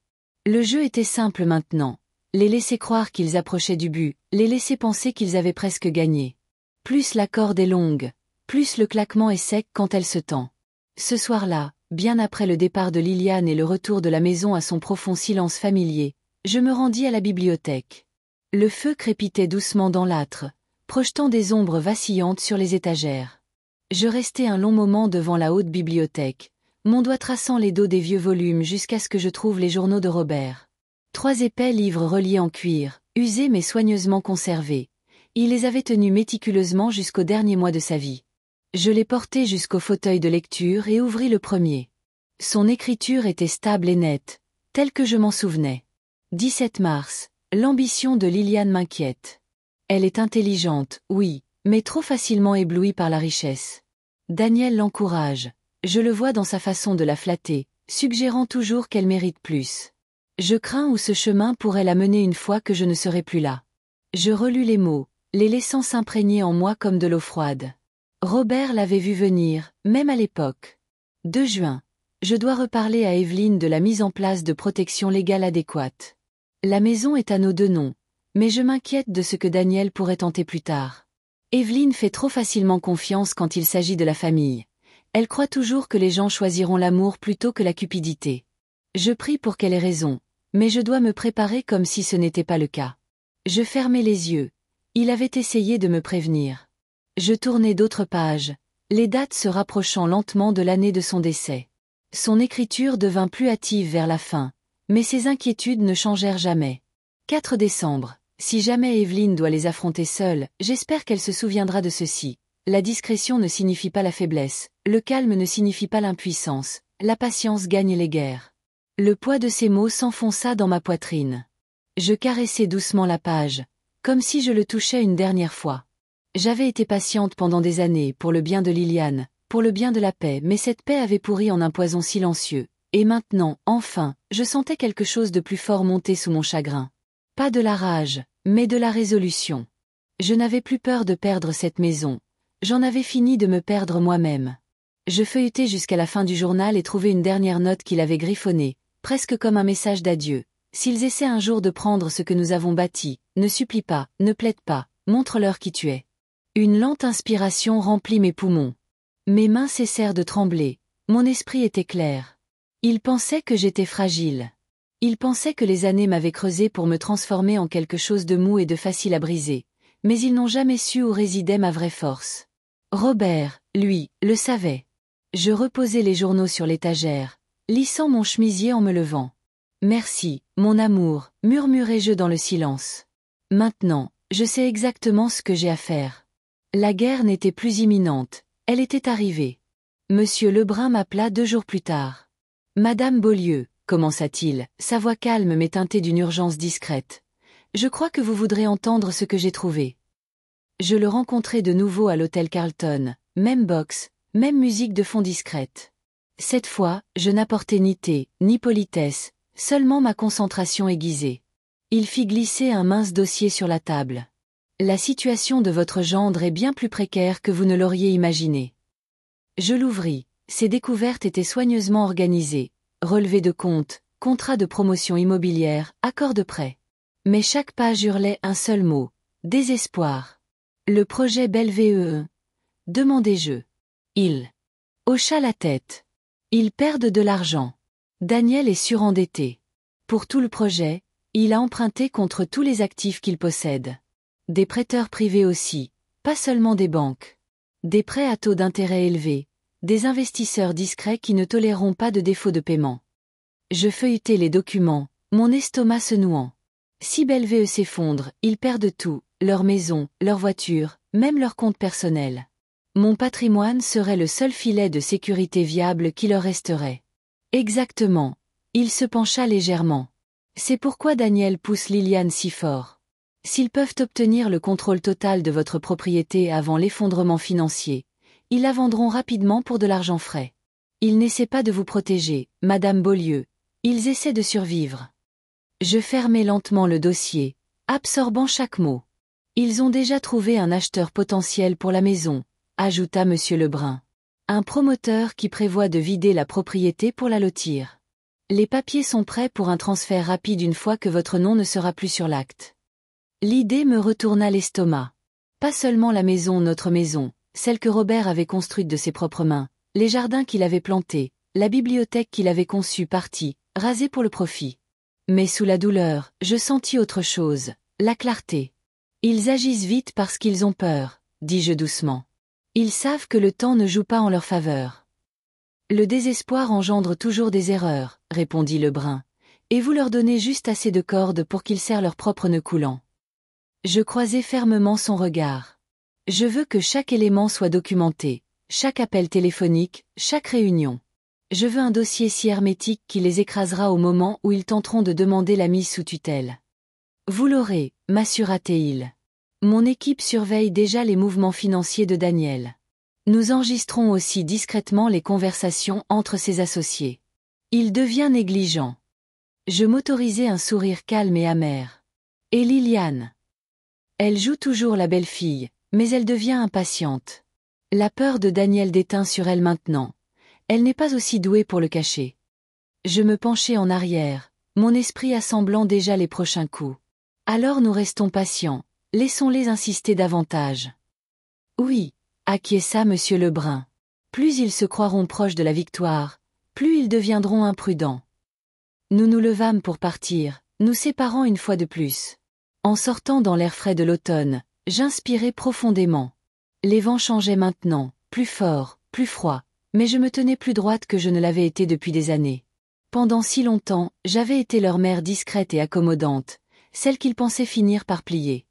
Le jeu était simple maintenant. Les laisser croire qu'ils approchaient du but, les laisser penser qu'ils avaient presque gagné. Plus la corde est longue, plus le claquement est sec quand elle se tend. Ce soir-là, bien après le départ de Liliane et le retour de la maison à son profond silence familier, je me rendis à la bibliothèque. Le feu crépitait doucement dans l'âtre, projetant des ombres vacillantes sur les étagères. Je restai un long moment devant la haute bibliothèque, mon doigt traçant les dos des vieux volumes jusqu'à ce que je trouve les journaux de Robert. 3 épais livres reliés en cuir, usés mais soigneusement conservés. Il les avait tenus méticuleusement jusqu'au dernier mois de sa vie. Je les portai jusqu'au fauteuil de lecture et ouvris le premier. Son écriture était stable et nette, telle que je m'en souvenais. 17 mars, l'ambition de Liliane m'inquiète. Elle est intelligente, oui, mais trop facilement éblouie par la richesse. Daniel l'encourage. Je le vois dans sa façon de la flatter, suggérant toujours qu'elle mérite plus. Je crains où ce chemin pourrait la mener une fois que je ne serai plus là. Je relus les mots, les laissant s'imprégner en moi comme de l'eau froide. Robert l'avait vu venir, même à l'époque. 2 juin. Je dois reparler à Evelyne de la mise en place de protection légale adéquate. La maison est à nos 2 noms, mais je m'inquiète de ce que Daniel pourrait tenter plus tard. Evelyne fait trop facilement confiance quand il s'agit de la famille. Elle croit toujours que les gens choisiront l'amour plutôt que la cupidité. Je prie pour qu'elle ait raison, mais je dois me préparer comme si ce n'était pas le cas. Je fermai les yeux. Il avait essayé de me prévenir. Je tournai d'autres pages, les dates se rapprochant lentement de l'année de son décès. Son écriture devint plus hâtive vers la fin, mais ses inquiétudes ne changèrent jamais. 4 décembre. Si jamais Evelyne doit les affronter seule, j'espère qu'elle se souviendra de ceci. La discrétion ne signifie pas la faiblesse, le calme ne signifie pas l'impuissance, la patience gagne les guerres. Le poids de ces mots s'enfonça dans ma poitrine. Je caressai doucement la page, comme si je le touchais une dernière fois. J'avais été patiente pendant des années pour le bien de Liliane, pour le bien de la paix, mais cette paix avait pourri en un poison silencieux, et maintenant, enfin, je sentais quelque chose de plus fort monter sous mon chagrin. Pas de la rage, mais de la résolution. Je n'avais plus peur de perdre cette maison. J'en avais fini de me perdre moi-même. Je feuilletai jusqu'à la fin du journal et trouvai une dernière note qu'il avait griffonnée, presque comme un message d'adieu. S'ils essaient un jour de prendre ce que nous avons bâti, ne supplie pas, ne plaide pas, montre-leur qui tu es. Une lente inspiration remplit mes poumons. Mes mains cessèrent de trembler, mon esprit était clair. Ils pensaient que j'étais fragile. Ils pensaient que les années m'avaient creusé pour me transformer en quelque chose de mou et de facile à briser, mais ils n'ont jamais su où résidait ma vraie force. Robert, lui, le savait. Je reposai les journaux sur l'étagère, lissant mon chemisier en me levant. Merci, mon amour, murmurai-je dans le silence. Maintenant, je sais exactement ce que j'ai à faire. La guerre n'était plus imminente, elle était arrivée. Monsieur Lebrun m'appela 2 jours plus tard. Madame Beaulieu, commença-t-il, sa voix calme mais teintée d'une urgence discrète. Je crois que vous voudrez entendre ce que j'ai trouvé. Je le rencontrai de nouveau à l'hôtel Carlton, même box, même musique de fond discrète. Cette fois, je n'apportais ni thé, ni politesse, seulement ma concentration aiguisée. Il fit glisser un mince dossier sur la table. La situation de votre gendre est bien plus précaire que vous ne l'auriez imaginé. Je l'ouvris, ses découvertes étaient soigneusement organisées, relevés de compte, contrat de promotion immobilière, accord de prêt. Mais chaque page hurlait un seul mot, désespoir. Le projet Bellevue, demandai-je. Il hocha la tête. Ils perdent de l'argent. Daniel est surendetté. Pour tout le projet, il a emprunté contre tous les actifs qu'il possède. Des prêteurs privés aussi, pas seulement des banques. Des prêts à taux d'intérêt élevés, des investisseurs discrets qui ne toléreront pas de défaut de paiement. Je feuilletai les documents, mon estomac se nouant. Si Bellevue s'effondre, ils perdent tout, leur maison, leur voiture, même leur compte personnel. Mon patrimoine serait le seul filet de sécurité viable qui leur resterait. Exactement. Il se pencha légèrement. C'est pourquoi Daniel pousse Liliane si fort. S'ils peuvent obtenir le contrôle total de votre propriété avant l'effondrement financier, ils la vendront rapidement pour de l'argent frais. Ils n'essaient pas de vous protéger, Madame Beaulieu. Ils essaient de survivre. Je fermai lentement le dossier, absorbant chaque mot. Ils ont déjà trouvé un acheteur potentiel pour la maison, ajouta Monsieur Lebrun. Un promoteur qui prévoit de vider la propriété pour la lotir. Les papiers sont prêts pour un transfert rapide une fois que votre nom ne sera plus sur l'acte. L'idée me retourna l'estomac. Pas seulement la maison, notre maison, celle que Robert avait construite de ses propres mains, les jardins qu'il avait plantés, la bibliothèque qu'il avait conçue partie, rasée pour le profit. Mais sous la douleur, je sentis autre chose, la clarté. Ils agissent vite parce qu'ils ont peur, dis-je doucement. Ils savent que le temps ne joue pas en leur faveur. Le désespoir engendre toujours des erreurs, répondit Lebrun, et vous leur donnez juste assez de cordes pour qu'ils serrent leur propre nœud coulant. Je croisai fermement son regard. Je veux que chaque élément soit documenté, chaque appel téléphonique, chaque réunion. Je veux un dossier si hermétique qui les écrasera au moment où ils tenteront de demander la mise sous tutelle. Vous l'aurez, m'assura-t-il. Mon équipe surveille déjà les mouvements financiers de Daniel. Nous enregistrons aussi discrètement les conversations entre ses associés. Il devient négligent. Je m'autorisai un sourire calme et amer. Et Liliane? Elle joue toujours la belle fille, mais elle devient impatiente. La peur de Daniel déteint sur elle maintenant. Elle n'est pas aussi douée pour le cacher. Je me penchai en arrière, mon esprit assemblant déjà les prochains coups. Alors nous restons patients, laissons-les insister davantage. Oui, acquiesça Monsieur Lebrun. Plus ils se croiront proches de la victoire, plus ils deviendront imprudents. Nous nous levâmes pour partir, nous séparant une fois de plus. En sortant dans l'air frais de l'automne, j'inspirai profondément. Les vents changeaient maintenant, plus forts, plus froids, mais je me tenais plus droite que je ne l'avais été depuis des années. Pendant si longtemps, j'avais été leur mère discrète et accommodante, celle qu'ils pensaient finir par plier.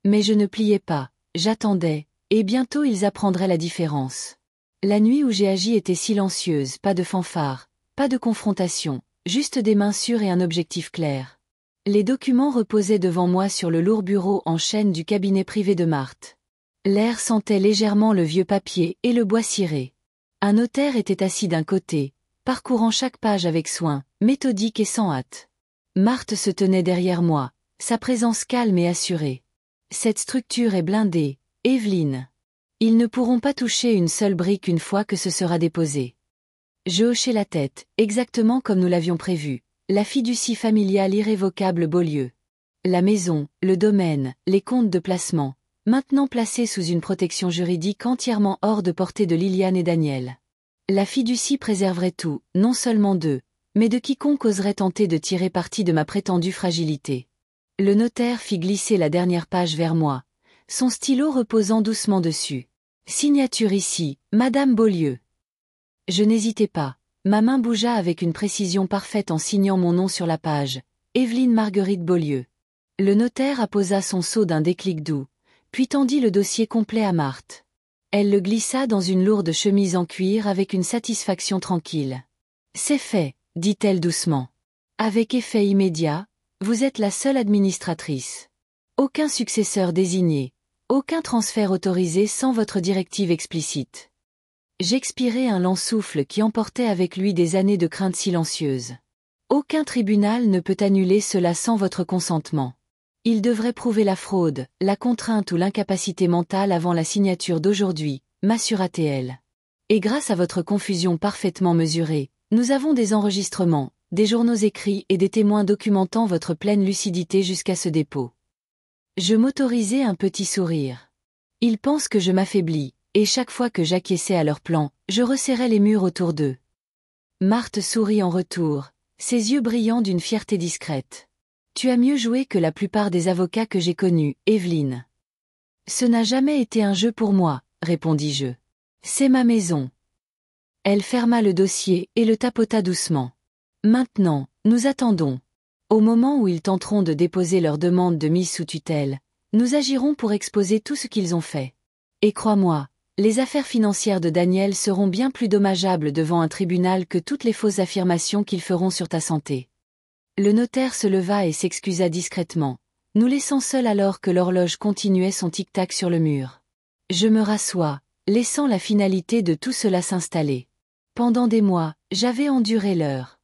Mais je ne pliais pas, j'attendais, et bientôt ils apprendraient la différence. La nuit où j'ai agi était silencieuse, pas de fanfare, pas de confrontation, juste des mains sûres et un objectif clair. Les documents reposaient devant moi sur le lourd bureau en chêne du cabinet privé de Marthe. L'air sentait légèrement le vieux papier et le bois ciré. Un notaire était assis d'un côté, parcourant chaque page avec soin, méthodique et sans hâte. Marthe se tenait derrière moi, sa présence calme et assurée. Cette structure est blindée, Evelyne. Ils ne pourront pas toucher une seule brique une fois que ce sera déposé. Je hochai la tête, exactement comme nous l'avions prévu, la fiducie familiale irrévocable Beaulieu. La maison, le domaine, les comptes de placement, maintenant placés sous une protection juridique entièrement hors de portée de Liliane et Daniel. La fiducie préserverait tout, non seulement d'eux, mais de quiconque oserait tenter de tirer parti de ma prétendue fragilité. Le notaire fit glisser la dernière page vers moi, son stylo reposant doucement dessus. Signature ici, Madame Beaulieu. Je n'hésitai pas, ma main bougea avec une précision parfaite en signant mon nom sur la page, Evelyne Marguerite Beaulieu. Le notaire apposa son sceau d'un déclic doux, puis tendit le dossier complet à Marthe. Elle le glissa dans une lourde chemise en cuir avec une satisfaction tranquille. C'est fait, dit-elle doucement. Avec effet immédiat, vous êtes la seule administratrice. Aucun successeur désigné, aucun transfert autorisé sans votre directive explicite. J'expirai un lent souffle qui emportait avec lui des années de crainte silencieuse. Aucun tribunal ne peut annuler cela sans votre consentement. Il devrait prouver la fraude, la contrainte ou l'incapacité mentale avant la signature d'aujourd'hui, m'assura-t-elle. Et grâce à votre confusion parfaitement mesurée, nous avons des enregistrements, des journaux écrits et des témoins documentant votre pleine lucidité jusqu'à ce dépôt. Je m'autorisai un petit sourire. Ils pensent que je m'affaiblis, et chaque fois que j'acquiesçais à leur plan, je resserrais les murs autour d'eux. Marthe sourit en retour, ses yeux brillants d'une fierté discrète. Tu as mieux joué que la plupart des avocats que j'ai connus, Evelyne. Ce n'a jamais été un jeu pour moi, répondis-je. C'est ma maison. Elle ferma le dossier et le tapota doucement. Maintenant, nous attendons. Au moment où ils tenteront de déposer leur demande de mise sous tutelle, nous agirons pour exposer tout ce qu'ils ont fait. Et crois-moi, les affaires financières de Daniel seront bien plus dommageables devant un tribunal que toutes les fausses affirmations qu'ils feront sur ta santé. Le notaire se leva et s'excusa discrètement, nous laissant seuls alors que l'horloge continuait son tic-tac sur le mur. Je me rassois, laissant la finalité de tout cela s'installer. Pendant des mois, j'avais enduré leur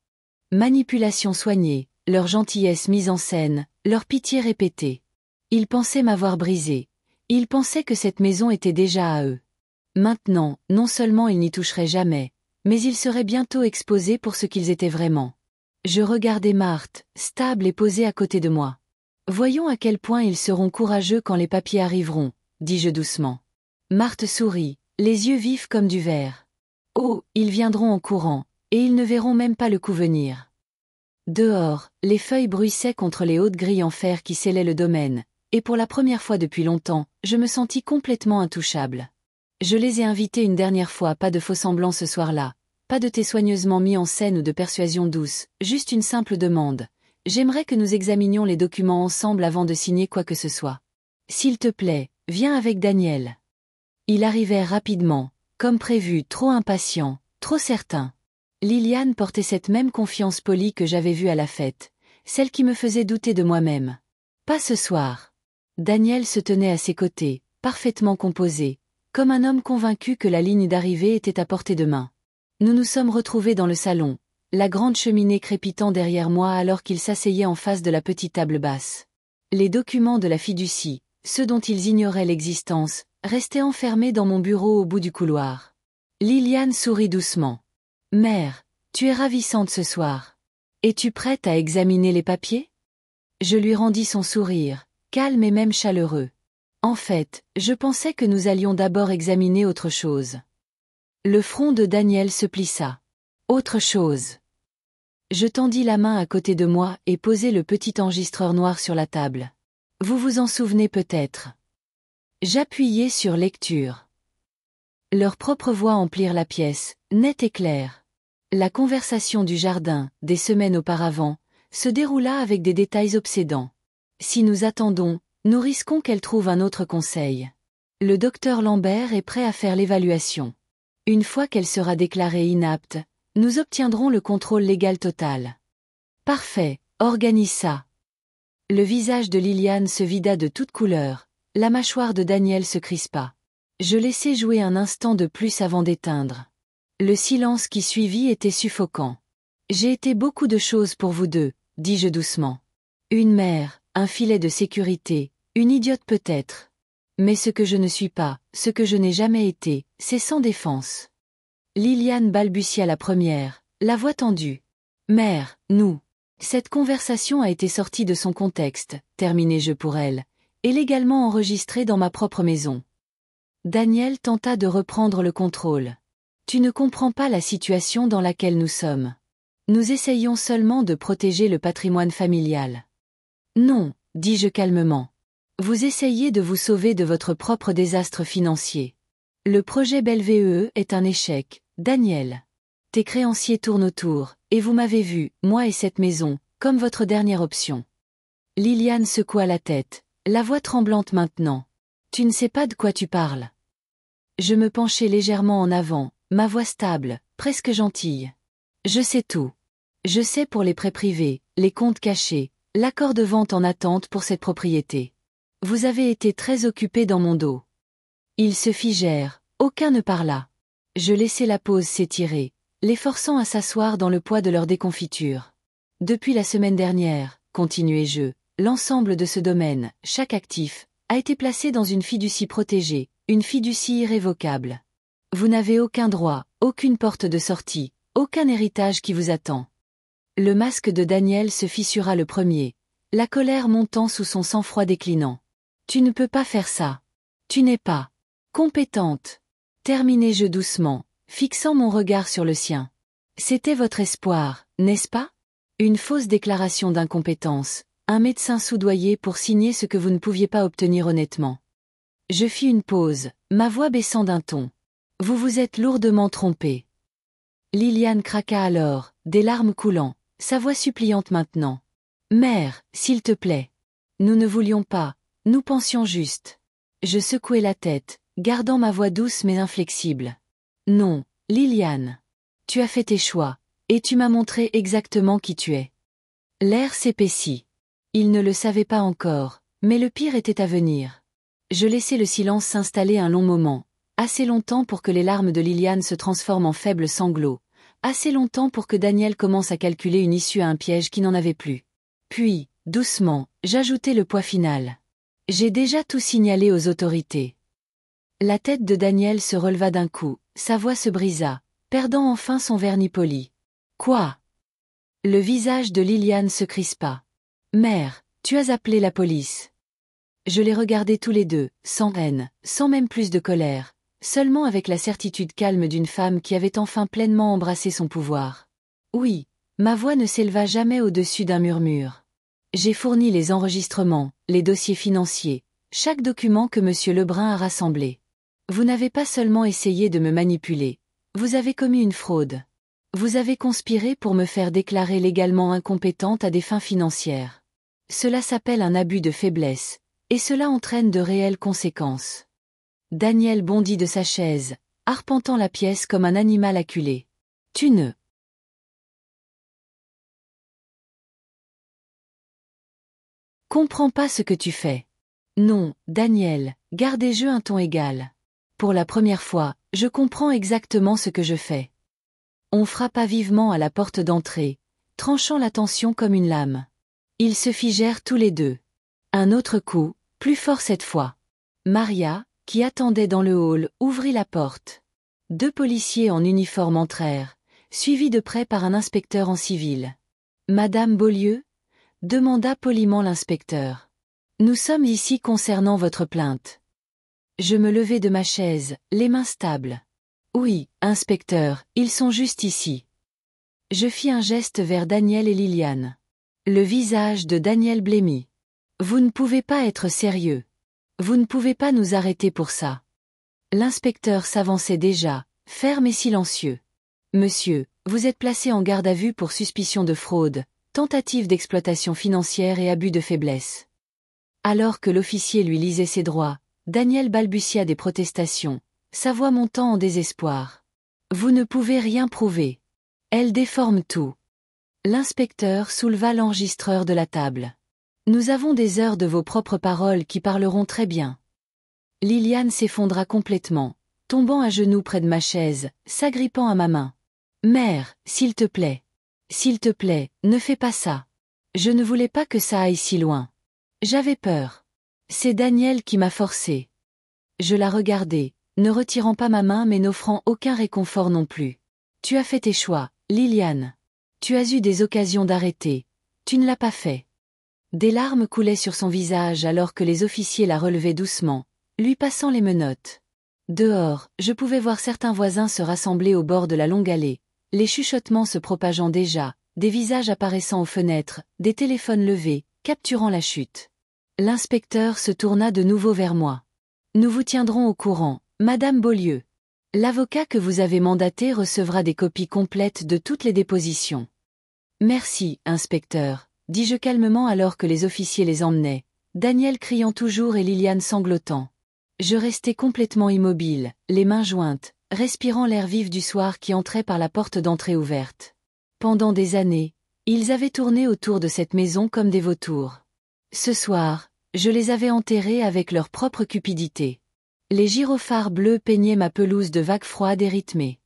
manipulation soignée, leur gentillesse mise en scène, leur pitié répétée. Ils pensaient m'avoir brisé. Ils pensaient que cette maison était déjà à eux. Maintenant, non seulement ils n'y toucheraient jamais, mais ils seraient bientôt exposés pour ce qu'ils étaient vraiment. Je regardais Marthe, stable et posée à côté de moi. Voyons à quel point ils seront courageux quand les papiers arriveront, dis-je doucement. Marthe sourit, les yeux vifs comme du verre. Oh, ils viendront en courant, et ils ne verront même pas le coup venir. Dehors, les feuilles bruissaient contre les hautes grilles en fer qui scellaient le domaine, et pour la première fois depuis longtemps, je me sentis complètement intouchable. Je les ai invités une dernière fois, pas de faux-semblants ce soir-là, pas de thé soigneusement mis en scène ou de persuasion douce, juste une simple demande. J'aimerais que nous examinions les documents ensemble avant de signer quoi que ce soit. S'il te plaît, viens avec Daniel. Il arrivait rapidement, comme prévu, trop impatient, trop certain. Liliane portait cette même confiance polie que j'avais vue à la fête, celle qui me faisait douter de moi-même. Pas ce soir. Daniel se tenait à ses côtés, parfaitement composé, comme un homme convaincu que la ligne d'arrivée était à portée de main. Nous nous sommes retrouvés dans le salon, la grande cheminée crépitant derrière moi alors qu'il s'asseyait en face de la petite table basse. Les documents de la fiducie, ceux dont ils ignoraient l'existence, restaient enfermés dans mon bureau au bout du couloir. Liliane sourit doucement. « Mère, tu es ravissante ce soir. Es-tu prête à examiner les papiers ?» Je lui rendis son sourire, calme et même chaleureux. En fait, je pensais que nous allions d'abord examiner autre chose. Le front de Daniel se plissa. Autre chose. Je tendis la main à côté de moi et posai le petit enregistreur noir sur la table. Vous vous en souvenez peut-être. J'appuyai sur lecture. Leurs propres voix emplirent la pièce, nette et claire. La conversation du jardin, des semaines auparavant, se déroula avec des détails obsédants. Si nous attendons, nous risquons qu'elle trouve un autre conseil. Le docteur Lambert est prêt à faire l'évaluation. Une fois qu'elle sera déclarée inapte, nous obtiendrons le contrôle légal total. Parfait, organise ça. Le visage de Liliane se vida de toutes couleurs, la mâchoire de Daniel se crispa. Je laissai jouer un instant de plus avant d'éteindre. Le silence qui suivit était suffocant. J'ai été beaucoup de choses pour vous deux, dis-je doucement. Une mère, un filet de sécurité, une idiote peut-être. Mais ce que je ne suis pas, ce que je n'ai jamais été, c'est sans défense. Liliane balbutia la première, la voix tendue. Mère, nous. Cette conversation a été sortie de son contexte, terminai-je pour elle, et légalement enregistrée dans ma propre maison. Daniel tenta de reprendre le contrôle. Tu ne comprends pas la situation dans laquelle nous sommes. Nous essayons seulement de protéger le patrimoine familial. Non, dis-je calmement. Vous essayez de vous sauver de votre propre désastre financier. Le projet Belle-VEE est un échec, Daniel. Tes créanciers tournent autour, et vous m'avez vu, moi et cette maison, comme votre dernière option. Liliane secoua la tête, la voix tremblante maintenant. Tu ne sais pas de quoi tu parles. Je me penchai légèrement en avant, ma voix stable, presque gentille. Je sais tout. Je sais pour les prêts privés, les comptes cachés, l'accord de vente en attente pour cette propriété. Vous avez été très occupés dans mon dos. Ils se figèrent, aucun ne parla. Je laissai la pause s'étirer, les forçant à s'asseoir dans le poids de leur déconfiture. Depuis la semaine dernière, continuai-je, l'ensemble de ce domaine, chaque actif, a été placé dans une fiducie protégée, une fiducie irrévocable. Vous n'avez aucun droit, aucune porte de sortie, aucun héritage qui vous attend. Le masque de Daniel se fissura le premier, la colère montant sous son sang-froid déclinant. Tu ne peux pas faire ça. Tu n'es pas compétente. Terminai-je doucement, fixant mon regard sur le sien. C'était votre espoir, n'est-ce pas? Une fausse déclaration d'incompétence, un médecin soudoyé pour signer ce que vous ne pouviez pas obtenir honnêtement. Je fis une pause, ma voix baissant d'un ton. Vous vous êtes lourdement trompé. Liliane craqua alors, des larmes coulant, sa voix suppliante maintenant. Mère, s'il te plaît. Nous ne voulions pas, nous pensions juste. Je secouai la tête, gardant ma voix douce mais inflexible. Non, Liliane. Tu as fait tes choix, et tu m'as montré exactement qui tu es. L'air s'épaissit. Il ne le savait pas encore, mais le pire était à venir. Je laissai le silence s'installer un long moment, assez longtemps pour que les larmes de Liliane se transforment en faibles sanglots, assez longtemps pour que Daniel commence à calculer une issue à un piège qui n'en avait plus. Puis, doucement, j'ajoutai le poids final. J'ai déjà tout signalé aux autorités. La tête de Daniel se releva d'un coup, sa voix se brisa, perdant enfin son vernis poli. Quoi? Le visage de Liliane se crispa. Mère, tu as appelé la police. Je les regardais tous les deux, sans haine, sans même plus de colère, seulement avec la certitude calme d'une femme qui avait enfin pleinement embrassé son pouvoir. Oui, ma voix ne s'éleva jamais au-dessus d'un murmure. J'ai fourni les enregistrements, les dossiers financiers, chaque document que M. Lebrun a rassemblé. Vous n'avez pas seulement essayé de me manipuler, vous avez commis une fraude. Vous avez conspiré pour me faire déclarer légalement incompétente à des fins financières. Cela s'appelle un abus de faiblesse, et cela entraîne de réelles conséquences. Daniel bondit de sa chaise, arpentant la pièce comme un animal acculé. Tu ne comprends pas ce que tu fais. Non, Daniel, gardez-je un ton égal. Pour la première fois, je comprends exactement ce que je fais. On frappa vivement à la porte d'entrée, tranchant la tension comme une lame. Ils se figèrent tous les deux. Un autre coup, plus fort cette fois. Maria, qui attendait dans le hall, ouvrit la porte. 2 policiers en uniforme entrèrent, suivis de près par un inspecteur en civil. Madame Beaulieu? Demanda poliment l'inspecteur. Nous sommes ici concernant votre plainte. Je me levai de ma chaise, les mains stables. Oui, inspecteur, ils sont juste ici. Je fis un geste vers Daniel et Liliane. Le visage de Daniel blêmit. Vous ne pouvez pas être sérieux. Vous ne pouvez pas nous arrêter pour ça. L'inspecteur s'avançait déjà, ferme et silencieux. Monsieur, vous êtes placé en garde à vue pour suspicion de fraude, tentative d'exploitation financière et abus de faiblesse. Alors que l'officier lui lisait ses droits, Daniel balbutia des protestations, sa voix montant en désespoir. Vous ne pouvez rien prouver. Elle déforme tout. L'inspecteur souleva l'enregistreur de la table. Nous avons des heures de vos propres paroles qui parleront très bien. Liliane s'effondra complètement, tombant à genoux près de ma chaise, s'agrippant à ma main. Mère, s'il te plaît. S'il te plaît, ne fais pas ça. Je ne voulais pas que ça aille si loin. J'avais peur. C'est Daniel qui m'a forcé. Je la regardai, ne retirant pas ma main mais n'offrant aucun réconfort non plus. Tu as fait tes choix, Liliane. Tu as eu des occasions d'arrêter. Tu ne l'as pas fait. Des larmes coulaient sur son visage alors que les officiers la relevaient doucement, lui passant les menottes. Dehors, je pouvais voir certains voisins se rassembler au bord de la longue allée, les chuchotements se propageant déjà, des visages apparaissant aux fenêtres, des téléphones levés, capturant la chute. L'inspecteur se tourna de nouveau vers moi. Nous vous tiendrons au courant, Madame Beaulieu. L'avocat que vous avez mandaté recevra des copies complètes de toutes les dépositions. Merci, inspecteur, dis-je calmement alors que les officiers les emmenaient, Daniel criant toujours et Liliane sanglotant. Je restai complètement immobile, les mains jointes, respirant l'air vif du soir qui entrait par la porte d'entrée ouverte. Pendant des années, ils avaient tourné autour de cette maison comme des vautours. Ce soir, je les avais enterrés avec leur propre cupidité. Les gyrophares bleus peignaient ma pelouse de vagues froides et rythmées.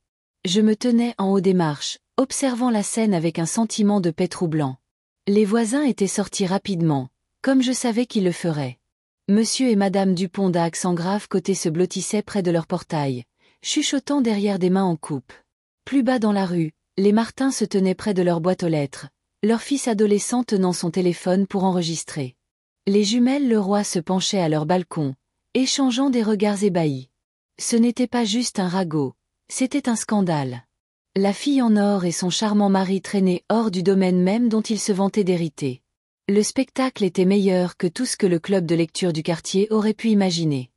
Je me tenais en haut des marches, observant la scène avec un sentiment de paix troublant. Les voisins étaient sortis rapidement, comme je savais qu'ils le feraient. Monsieur et Madame Dupont d'accent grave côté se blottissaient près de leur portail, chuchotant derrière des mains en coupe. Plus bas dans la rue, les Martins se tenaient près de leur boîte aux lettres, leur fils adolescent tenant son téléphone pour enregistrer. Les jumelles Leroy se penchaient à leur balcon, échangeant des regards ébahis. Ce n'était pas juste un ragot, c'était un scandale. La fille en or et son charmant mari traînaient hors du domaine même dont ils se vantaient d'hériter. Le spectacle était meilleur que tout ce que le club de lecture du quartier aurait pu imaginer.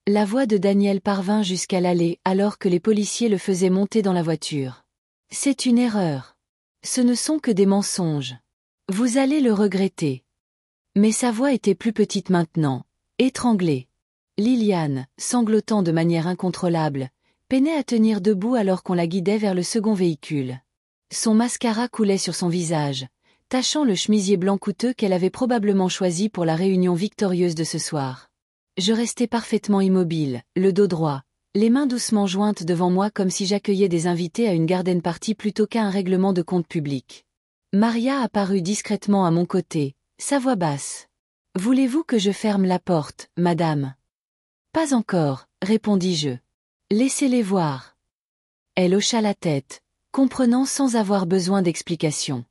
La voix de Daniel parvint jusqu'à l'allée alors que les policiers le faisaient monter dans la voiture. C'est une erreur. Ce ne sont que des mensonges. Vous allez le regretter. Mais sa voix était plus petite maintenant, étranglée. Liliane, sanglotant de manière incontrôlable, peinait à tenir debout alors qu'on la guidait vers le second véhicule. Son mascara coulait sur son visage, tachant le chemisier blanc coûteux qu'elle avait probablement choisi pour la réunion victorieuse de ce soir. Je restais parfaitement immobile, le dos droit, les mains doucement jointes devant moi comme si j'accueillais des invités à une garden party plutôt qu'à un règlement de compte public. Maria apparut discrètement à mon côté, sa voix basse. « Voulez-vous que je ferme la porte, madame ?» « Pas encore, répondis-je. Laissez-les voir. » Elle hocha la tête, comprenant sans avoir besoin d'explication.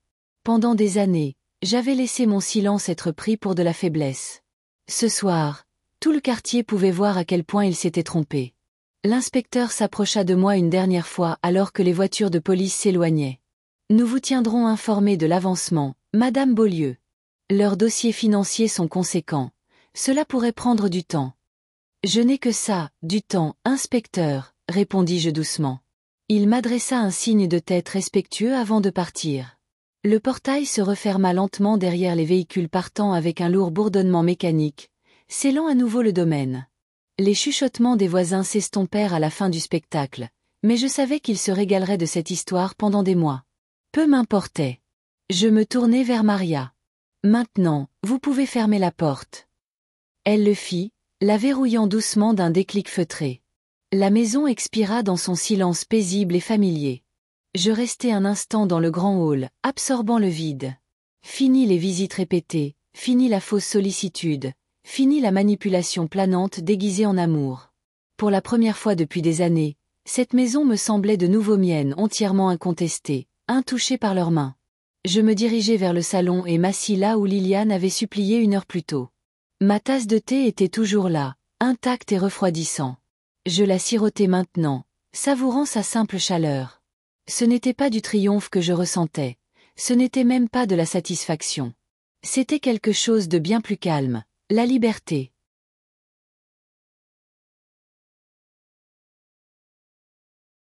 Pendant des années, j'avais laissé mon silence être pris pour de la faiblesse. Ce soir, tout le quartier pouvait voir à quel point il s'était trompé. L'inspecteur s'approcha de moi une dernière fois alors que les voitures de police s'éloignaient. « Nous vous tiendrons informés de l'avancement, madame Beaulieu. Leurs dossiers financiers sont conséquents. Cela pourrait prendre du temps. » « Je n'ai que ça, du temps, inspecteur, » répondis-je doucement. Il m'adressa un signe de tête respectueux avant de partir. Le portail se referma lentement derrière les véhicules partant avec un lourd bourdonnement mécanique, scellant à nouveau le domaine. Les chuchotements des voisins s'estompèrent à la fin du spectacle, mais je savais qu'ils se régaleraient de cette histoire pendant des mois. Peu m'importait. Je me tournai vers Maria. « Maintenant, vous pouvez fermer la porte. » Elle le fit, la verrouillant doucement d'un déclic feutré. La maison expira dans son silence paisible et familier. Je restai un instant dans le grand hall, absorbant le vide. Fini les visites répétées, fini la fausse sollicitude, fini la manipulation planante déguisée en amour. Pour la première fois depuis des années, cette maison me semblait de nouveau mienne, entièrement incontestée, intouchée par leurs mains. Je me dirigeai vers le salon et m'assis là où Liliane avait supplié une heure plus tôt. Ma tasse de thé était toujours là, intacte et refroidissant. Je la sirotais maintenant, savourant sa simple chaleur. Ce n'était pas du triomphe que je ressentais, ce n'était même pas de la satisfaction. C'était quelque chose de bien plus calme, la liberté.